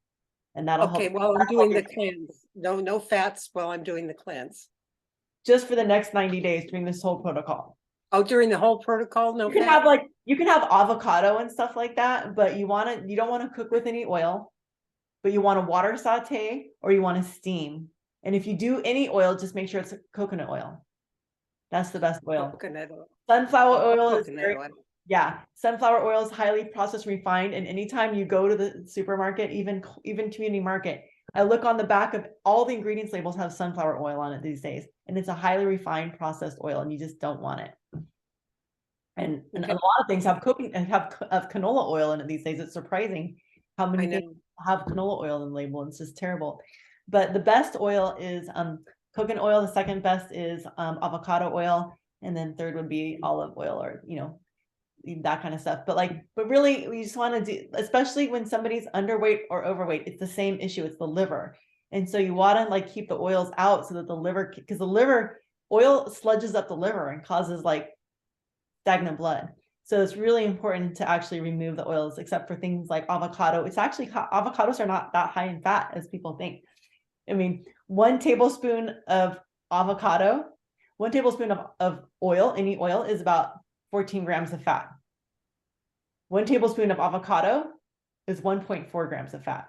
And that'll help. Okay, well, I'm doing the cleanse. No fats while I'm doing the cleanse. Just for the next 90 days during this whole protocol. Oh, during the whole protocol? No. You can have avocado and stuff like that, but you don't want to cook with any oil, but you want to water saute or you want to steam. And if you do any oil, just make sure it's coconut oil. That's the best oil. Coconut oil. Sunflower oil yeah. Sunflower oil is highly processed, refined. And anytime you go to the supermarket, even community market, I look on the back of all the ingredients labels have sunflower oil on it these days. And it's a highly refined processed oil and you just don't want it. And a lot of things have canola oil in it these days. It's surprising how many things have canola oil in the label. It's just terrible. But the best oil is coconut oil. The second best is avocado oil. And then third would be olive oil or, that kind of stuff. But really, we just want to do, especially when somebody's underweight or overweight, it's the same issue. It's the liver. And so you want to keep the oils out so that the liver, because the liver oil sludges up the liver and causes stagnant blood. So it's really important to actually remove the oils, except for things like avocado. It's actually, avocados are not that high in fat as people think. I mean, 1 tablespoon of avocado, 1 tablespoon of oil, any oil, is about 14 grams of fat. 1 tablespoon of avocado is 1.4 grams of fat.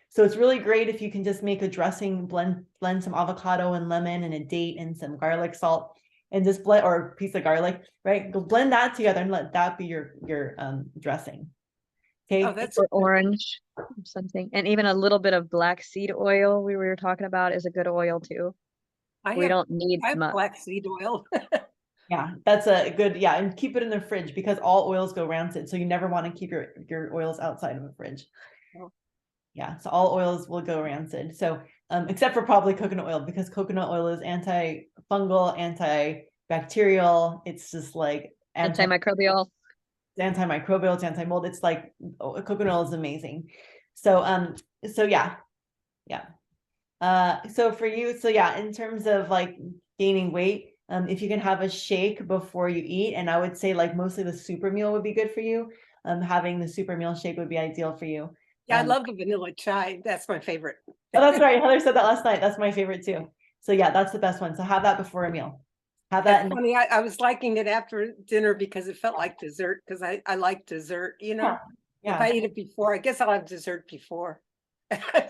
So it's really great if you can just make a dressing, blend some avocado and lemon and a date and some garlic salt, and just blend, or a piece of garlic, right? Go blend that together and let that be your dressing. Okay. Oh, that's Or orange or something. And even a little bit of black seed oil we were talking about is a good oil too. We don't need I have much. black seed oil. Yeah, that's a good, yeah, and keep it in the fridge because all oils go rancid. So you never want to keep your oils outside of the fridge. Oh. Yeah, so all oils will go rancid. So except for probably coconut oil, because coconut oil is antifungal, antibacterial. It's just like Antimicrobial. antimicrobial, it's anti-mold. It's like coconut oil is amazing. So so yeah. So for you, so yeah, in terms of like gaining weight, if you can have a shake before you eat, and I would say like mostly the super meal would be good for you. Having the super meal shake would be ideal for you. Yeah, I love the vanilla chai. That's my favorite. Oh, that's right. Heather said that last night. That's my favorite too. So yeah, that's the best one. So have that before a meal. Have that. It's funny, I was liking it after dinner because it felt like dessert, because I like dessert, you know. Yeah. If I eat it before, I guess I'll have dessert before.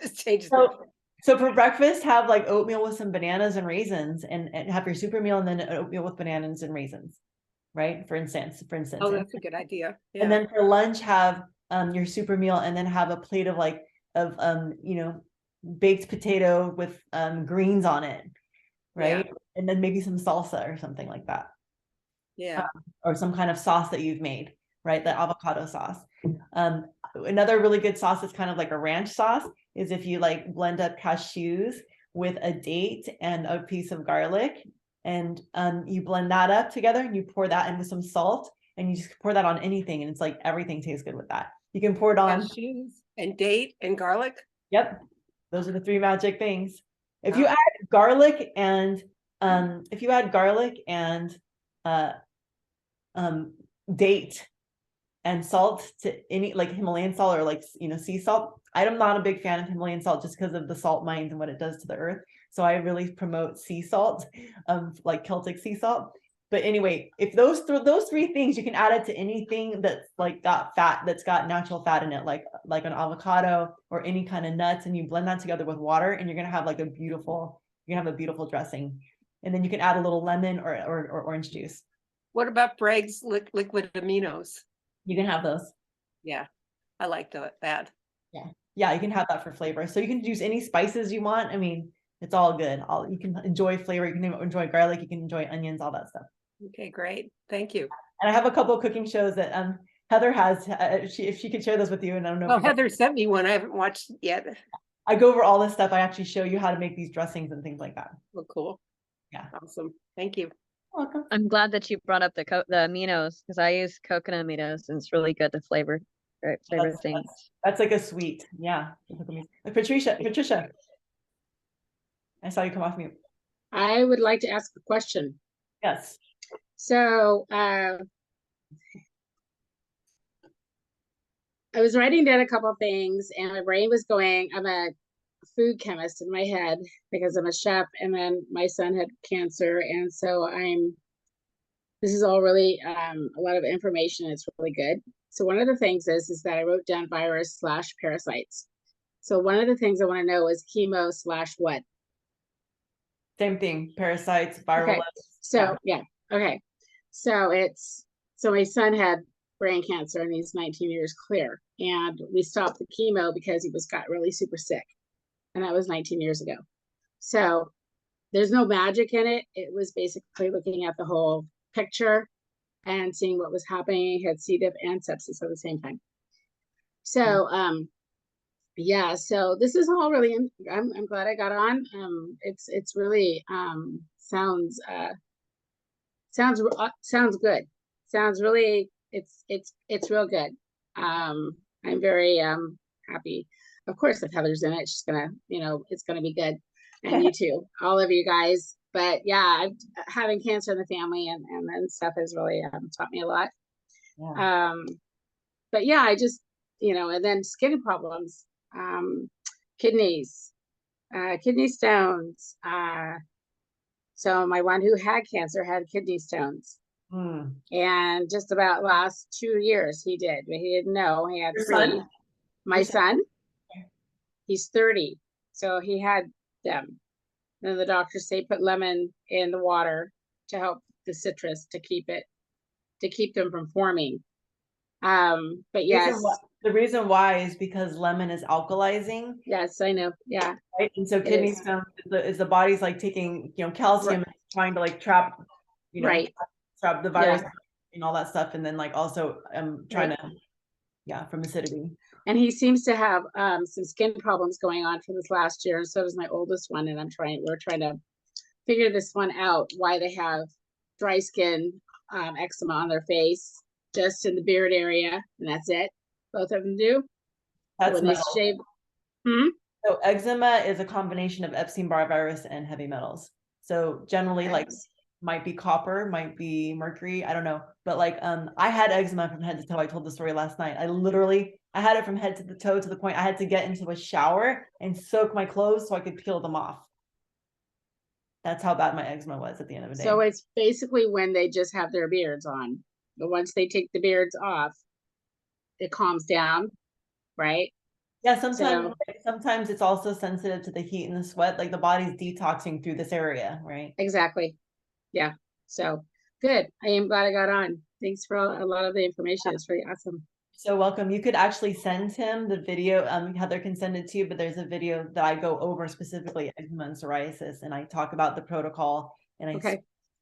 Just change So for breakfast, have like oatmeal with some bananas and raisins, and have your super meal, and then oatmeal with bananas and raisins, right? For instance. Oh, that's a good idea. Yeah. And then for lunch, have your super meal, and then have a plate of like baked potato with greens on it, right? Yeah. And then maybe some salsa or something like that. Yeah. Or some kind of sauce that you've made, right? The avocado sauce. Another really good sauce is kind of like a ranch sauce, is if you like blend up cashews with a date and a piece of garlic, and you blend that up together and you pour that in with some salt, and you just pour that on anything, and it's like everything tastes good with that. You can pour it on Cashews and date and garlic. Yep, those are the 3 magic things. If you add garlic and date and salt to any, like Himalayan salt or like sea salt. I'm not a big fan of Himalayan salt just because of the salt mines and what it does to the earth. So I really promote sea salt, like Celtic sea salt. But anyway, if those 3 things, you can add it to anything that's like got fat, that's got natural fat in it, like an avocado or any kind of nuts, and you blend that together with water, and you're gonna have like a beautiful dressing. And then you can add a little lemon or orange juice. What about Bragg's liquid aminos? You can have those. Yeah, I like that. Yeah, you can have that for flavor. So you can use any spices you want. I mean, it's all good. You can enjoy flavor. You can enjoy garlic. You can enjoy onions, all that stuff. Okay, great. Thank you. And I have a couple of cooking shows that Heather has. If she could share those with you, and I don't know. Well, Heather sent me one. I haven't watched it yet. I go over all this stuff. I actually show you how to make these dressings and things like that. Well, cool. Yeah. Awesome. Thank you. Welcome. I'm glad that you brought up the aminos, because I use coconut aminos and it's really good to flavor things. That's like a sweet. Yeah. Patricia, I saw you come off mute. I would like to ask a question. Yes. So I was writing down a couple of things and my brain was going, I'm a food chemist in my head because I'm a chef, and then my son had cancer, and so this is all really a lot of information. It's really good. So one of the things is that I wrote down virus/parasites. So one of the things I want to know is chemo/what? Same thing. Parasites, viral. Okay. So yeah. Okay. So my son had brain cancer and he's 19 years clear, and we stopped the chemo because he got really super sick, and that was 19 years ago. So there's no magic in it. It was basically looking at the whole picture and seeing what was happening. He had C. diff and sepsis at the same time. So yeah, so this is all really, I'm glad I got on. It's really sounds good. Sounds really, it's real good. I'm very happy. Of course, if Heather's in it, she's gonna, it's gonna be good. And you too, all of you guys. But yeah, having cancer in the family and stuff has really taught me a lot. Yeah. But yeah, I just, and then skin problems, kidney stones. So my one who had cancer had kidney stones. Mm. And just about last 2 years he did, but he didn't know he had Your 3. son? My Your son, Okay. he's 30, so he had them. Then the doctors say put lemon in the water to help the citrus to keep them from forming. But yes, The reason why is because lemon is alkalizing, yes, I know. Yeah, right? And so it kidney is. stones is the body's like taking, calcium and trying to like trap, Right. trap the virus Yeah. and all that stuff. And then like also trying Right. to, from acidity. And he seems to have some skin problems going on for this last year, and so does my oldest one. And we're trying to figure this one out, why they have dry skin, eczema on their face, just in the beard area, and that's it. Both of them do. That's When they metal. shave. So eczema is a combination of Epstein-Barr virus and heavy metals. So generally, Okay. like, might be copper, might be mercury, I don't know. But like I had eczema from head to toe. I told the story last night. I had it from head to the toe, to the point I had to get into a shower and soak my clothes so I could peel them off. That's how bad my eczema was at the end of the day. So it's basically when they just have their beards on. But once they take the beards off, it calms down, right? Yeah, sometimes it's also sensitive to the heat and the sweat. Like the body's detoxing through this area, right? Exactly. Yeah. So good. I am glad I got on. Thanks for a lot of the information. It's really awesome. So welcome. You could actually send him the video. Heather can send it to you, but there's a video that I go over specifically eczema and psoriasis, and I talk about the protocol, and I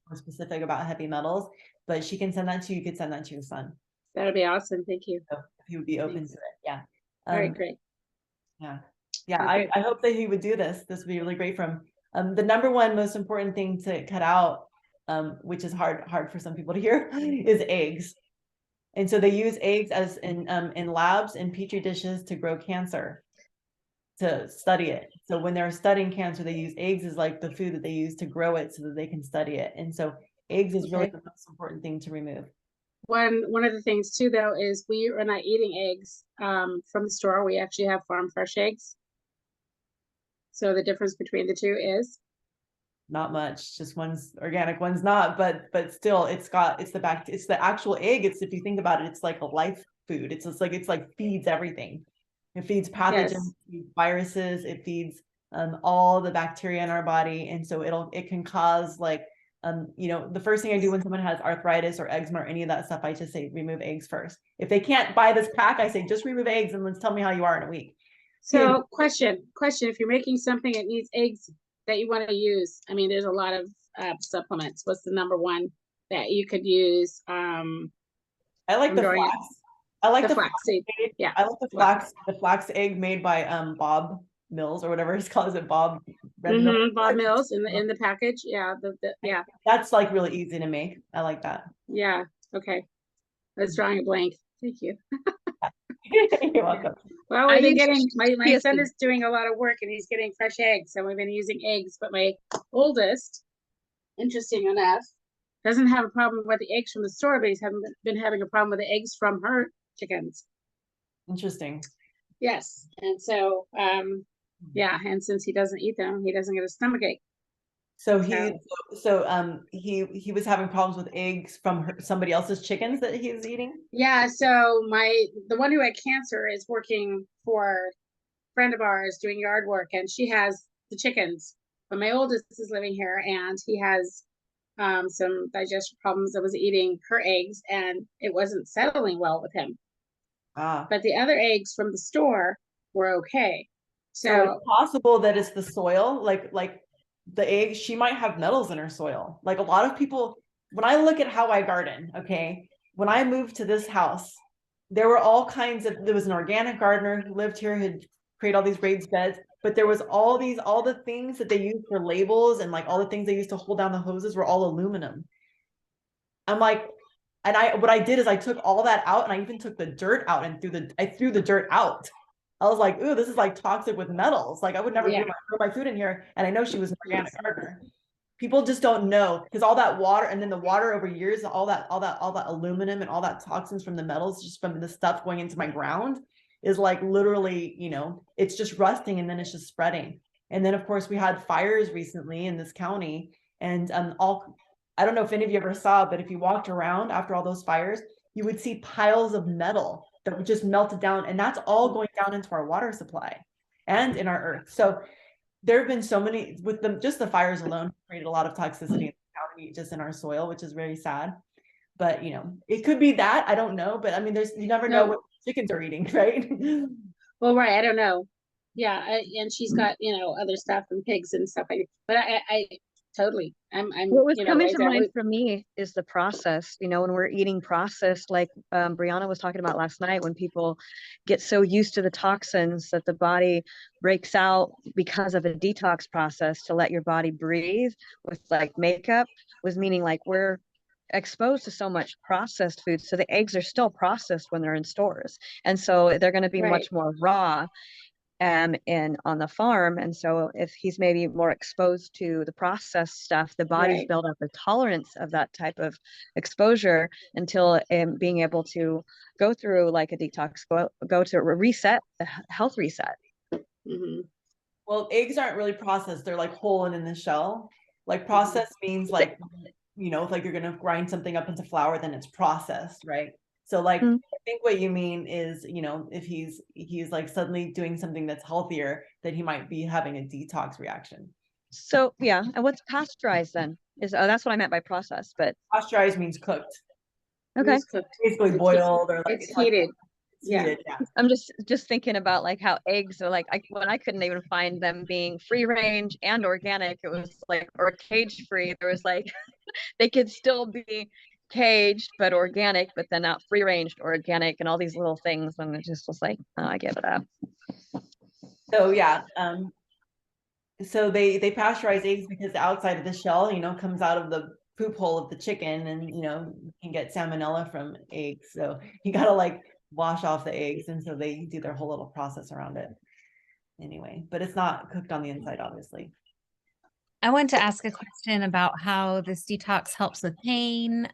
more specific about heavy metals. But she can send that to you. You could send that to your son. That'll be awesome. Thank you. So if he would be open to it. Yeah. All right, great. Yeah. Yeah. I hope that he would do this. This would be really great for him. The number one most important thing to cut out, which is hard for some people to hear, is eggs. And so they use eggs as in labs in petri dishes to grow cancer, to study it. So when they're studying cancer, they use eggs as like the food that they use to grow it so that they can study it. And so eggs is really the most important thing to remove. One of the things too, though, is we are not eating eggs from the store. We actually have farm fresh eggs. So the difference between the two is not much. Just one's organic, one's not. But still, it's the actual egg. It's, if you think about it, it's like a life food. It's like feeds everything. It feeds pathogens, it feeds viruses, it feeds all the bacteria in our body, and so it can cause like the first thing I do when someone has arthritis or eczema or any of that stuff, I just say remove eggs first. If they can't buy this pack, I say just remove eggs and let's tell me how you are in a week. So question, if you're making something that needs eggs that you want to use, I mean, there's a lot of supplements. What's the number one that you could use? I like the flax. I like the flaxseed. Yeah. I like the flax egg made by Bob Mills or whatever he calls it, Bob Mills in the package. Yeah. Yeah. That's like really easy to make. I like that. Yeah. Okay. I was drawing a blank. Thank you. You're welcome. Well, we've been getting my son is doing a lot of work and he's getting fresh eggs, so we've been using eggs. But my oldest, interesting enough, doesn't have a problem with the eggs from the store, but he's been having a problem with the eggs from her chickens. Interesting. Yes, and so yeah, and since he doesn't eat them, he doesn't get a stomachache. So he was having problems with eggs from somebody else's chickens that he was eating. Yeah, so the one who had cancer is working for a friend of ours doing yard work, and she has the chickens. But my oldest is living here, and he has some digestion problems. I was eating her eggs, and it wasn't settling well with him. But the other eggs from the store were okay. So it's possible that it's the soil, like the eggs. She might have metals in her soil. Like a lot of people, when I look at how I garden, okay, when I moved to this house, there were all kinds of, there was an organic gardener who lived here, who'd create all these raised beds, but there was all the things that they used for labels and like all the things they used to hold down the hoses were all aluminum. I'm like, what I did is I took all that out, and I even took the dirt out and I threw the dirt out. I was like, ooh, this is like toxic with metals. Like I would never grow my food in here. And I know she was an organic gardener. People just don't know, because all that water, and then the water over years, all that aluminum and all that toxins from the metals, just from the stuff going into my ground, is like literally, it's just rusting, and then it's just spreading. And then of course we had fires recently in this county, and I don't know if any of you ever saw, but if you walked around after all those fires, you would see piles of metal that would just melted down, and that's all going down into our water supply and in our earth. So there have been so many, with them, just the fires alone created a lot of toxicity just in our soil, which is very sad. But you know, it could be that, I don't know, but I mean, you never know what chickens are eating, right? Well, right, I don't know. Yeah, and she's got, you know, other stuff and pigs and stuff like that. But I totally, What was you know, coming is to that mind for me is the process. You know, when we're eating processed, like Brianna was talking about last night, when people get so used to the toxins that the body breaks out because of a detox process to let your body breathe with like makeup, was meaning like we're exposed to so much processed food. So the eggs are still processed when they're in stores. And so they're going to be right. much more raw in on the farm. And so if he's maybe more exposed to the processed stuff, the body's Right. built up a tolerance of that type of exposure until being able to go through like a detox, go to reset, the health reset. Mm-hmm. Well, eggs aren't really processed. They're like whole and in the shell. Like processed means like, you know, like you're going to grind something up into flour, then it's processed, right? So like, I think what you mean is, you know, if he's like suddenly doing something that's healthier, that he might be having a detox reaction. So yeah, and what's pasteurized then? Is that's what I meant by process, but Pasteurized means cooked. okay. It's cooked. Basically boiled, or like It's heated. Yeah. heated, yeah. I'm just thinking about like how eggs are like, when I couldn't even find them being free range and organic, it was like, or cage free, there was like they could still be caged but organic, but then not free ranged or organic, and all these little things, and it just was like, oh, I give it up. So yeah, so they pasteurize eggs because the outside of the shell, you know, comes out of the poop hole of the chicken, and you know, you can get salmonella from eggs. So you gotta like wash off the eggs, and so they do their whole little process around it. Anyway, but it's not cooked on the inside, obviously. I want to ask a question about how this detox helps with pain,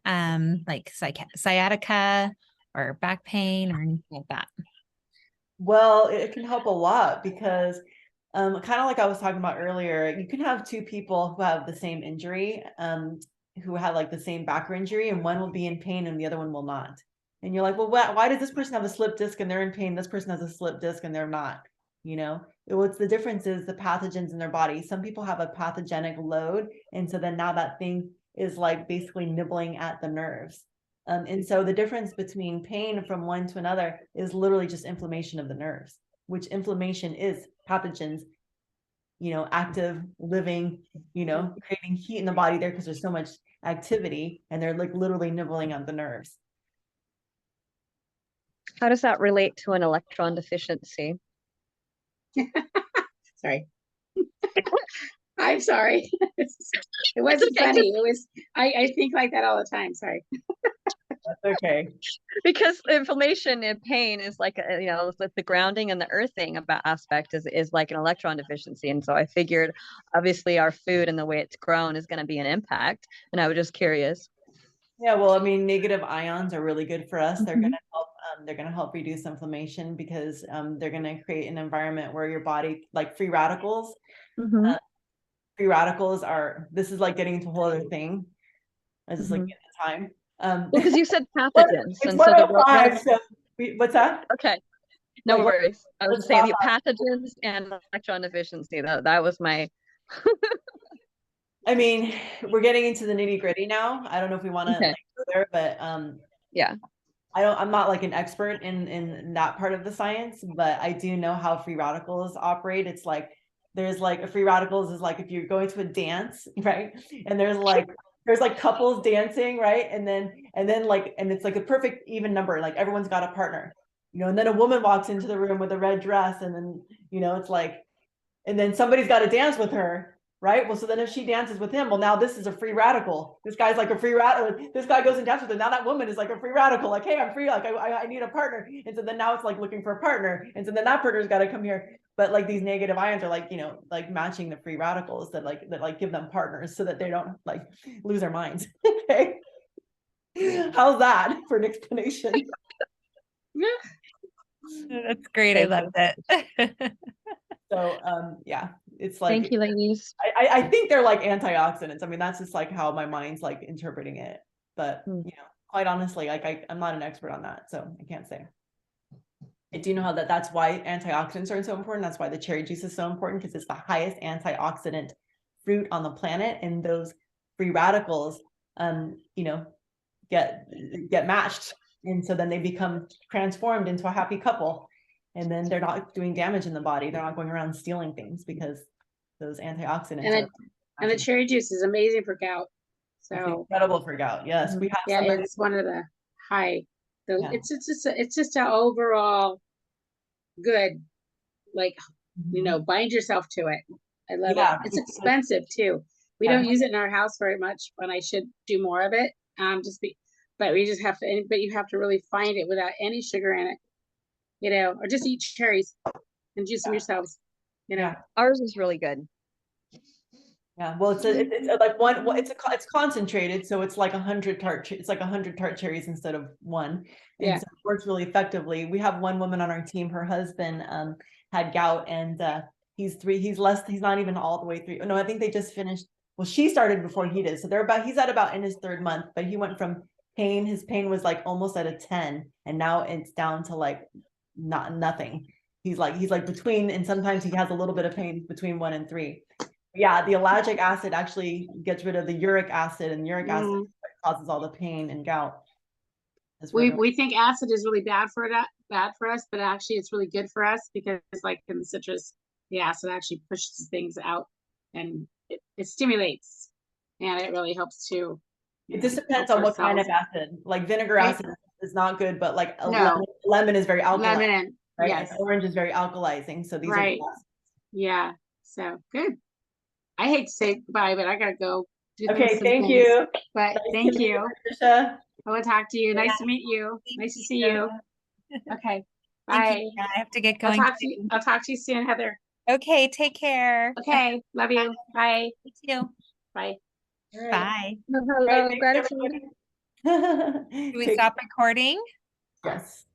like sciatica or back pain or anything like that. Well, it can help a lot because kind of like I was talking about earlier, you can have two people who have the same injury, who have like the same back injury, and one will be in pain and the other one will not. And you're like, well, why does this person have a slip disc and they're in pain? This person has a slip disc and they're not, you know? What's the difference is the pathogens in their body. Some people have a pathogenic load. And so then now that thing is like basically nibbling at the nerves. And so the difference between pain from one to another is literally just inflammation of the nerves, which inflammation is pathogens, you know, active, living, you know, creating heat in the body there because there's so much activity, and they're like literally nibbling on the nerves. How does that relate to an electron deficiency? Sorry. I'm sorry. It wasn't okay, funny. It was, I think like that all the time. Sorry. That's okay. Because inflammation and pain is like, you know, the grounding and the earthing about aspect is like an electron deficiency. And so I figured obviously our food and the way it's grown is going to be an impact. And I was just curious. Yeah, well, I mean, negative ions are really good for us. They're going to help. They're going to help reduce inflammation because they're going to create an environment where your body, like free radicals. Free radicals are. This is like getting into a whole other thing. I just like at the time. Well, because you said pathogens, it's and so what's that? Okay, no Wait, worries. I was just saying the pathogens and electron deficiency. That was my. I mean, we're getting into the nitty gritty now. I don't know if we want to like go there, but yeah. I'm not like an expert in that part of the science, but I do know how free radicals operate. It's like there's like a free radicals is like if you're going to a dance, right? And there's like couples dancing, right? And then it's like a perfect even number, like everyone's got a partner, you know, and then a woman walks into the room with a red dress, and then, you know, it's like, and then somebody's got to dance with her. Right. Well, so then if she dances with him, well, now this is a free radical. This guy's like a free radical. This guy goes and dances with her. Now that woman is like a free radical. Like, hey, I'm free. Like, I need a partner. And so then now it's like looking for a partner. And so then that partner's got to come here. But like these negative ions are like, you know, like matching the free radicals that give them partners so that they don't like lose their minds. Okay. How's that for an explanation? That's great. I loved it. So yeah, it's like, Thank you, ladies. I think they're like antioxidants. I mean, that's just like how my mind's like interpreting it. But, Mm. you know, quite honestly, like I'm not an expert on that, so I can't say. I do know how that's why antioxidants are so important. That's why the cherry juice is so important, because it's the highest antioxidant fruit on the planet, and those free radicals, you know, get matched, and so then they become transformed into a happy couple, and then they're not doing damage in the body. They're not going around stealing things, because those antioxidants And the cherry juice is amazing for gout. it's So incredible for gout. Yes, we have yeah, somebody. it's one of the high. Yeah. It's just an overall good, like, you know, bind yourself to it. I love Yeah. it. It's expensive too. We Yeah. don't use it in our house very much, but I should do more of it. But we just have to, but you have to really find it without any sugar in it, you know, or just eat cherries and juice them yourselves, you know. Yeah. Ours is really good. Yeah, well, it's like it's concentrated, so it's like 100 it's like 100 tart cherries instead of one, and Yeah. so it works really effectively. We have one woman on our team. Her husband had gout, and he's not even all the way through. No, I think they just finished. Well, she started before he did, so he's at about in his 3rd month. But he went from pain. His pain was like almost at a 10, and now it's down to like nothing. He's like between, and sometimes he has a little bit of pain between 1 and 3. Yeah, the ellagic acid actually gets rid of the uric acid, and uric acid causes all the pain and gout. We think acid is really bad for us, but actually it's really good for us, because like in the citrus, the acid actually pushes things out, and it stimulates, and it really helps to. It just depends on what kind of acid. Like vinegar acid is not good, but like lemon is very alkaline. Lemon, right? yes. And orange is very alkalizing. So these are the best. Yeah. So good. I hate to say goodbye, but I gotta go do Okay, some thank things. you. But Nice thank to meet you. Patricia. I will talk to you. Yeah. Nice to meet you. Nice to see you. Okay. Thank Bye. you. Yeah, I have to get I'll going. talk to you soon, Heather. Okay, take care. Okay. Love you. Bye. You too. Bye. All right. Bye. Hello, All right, thanks, gratitude. everybody. Do we stop recording? Yes.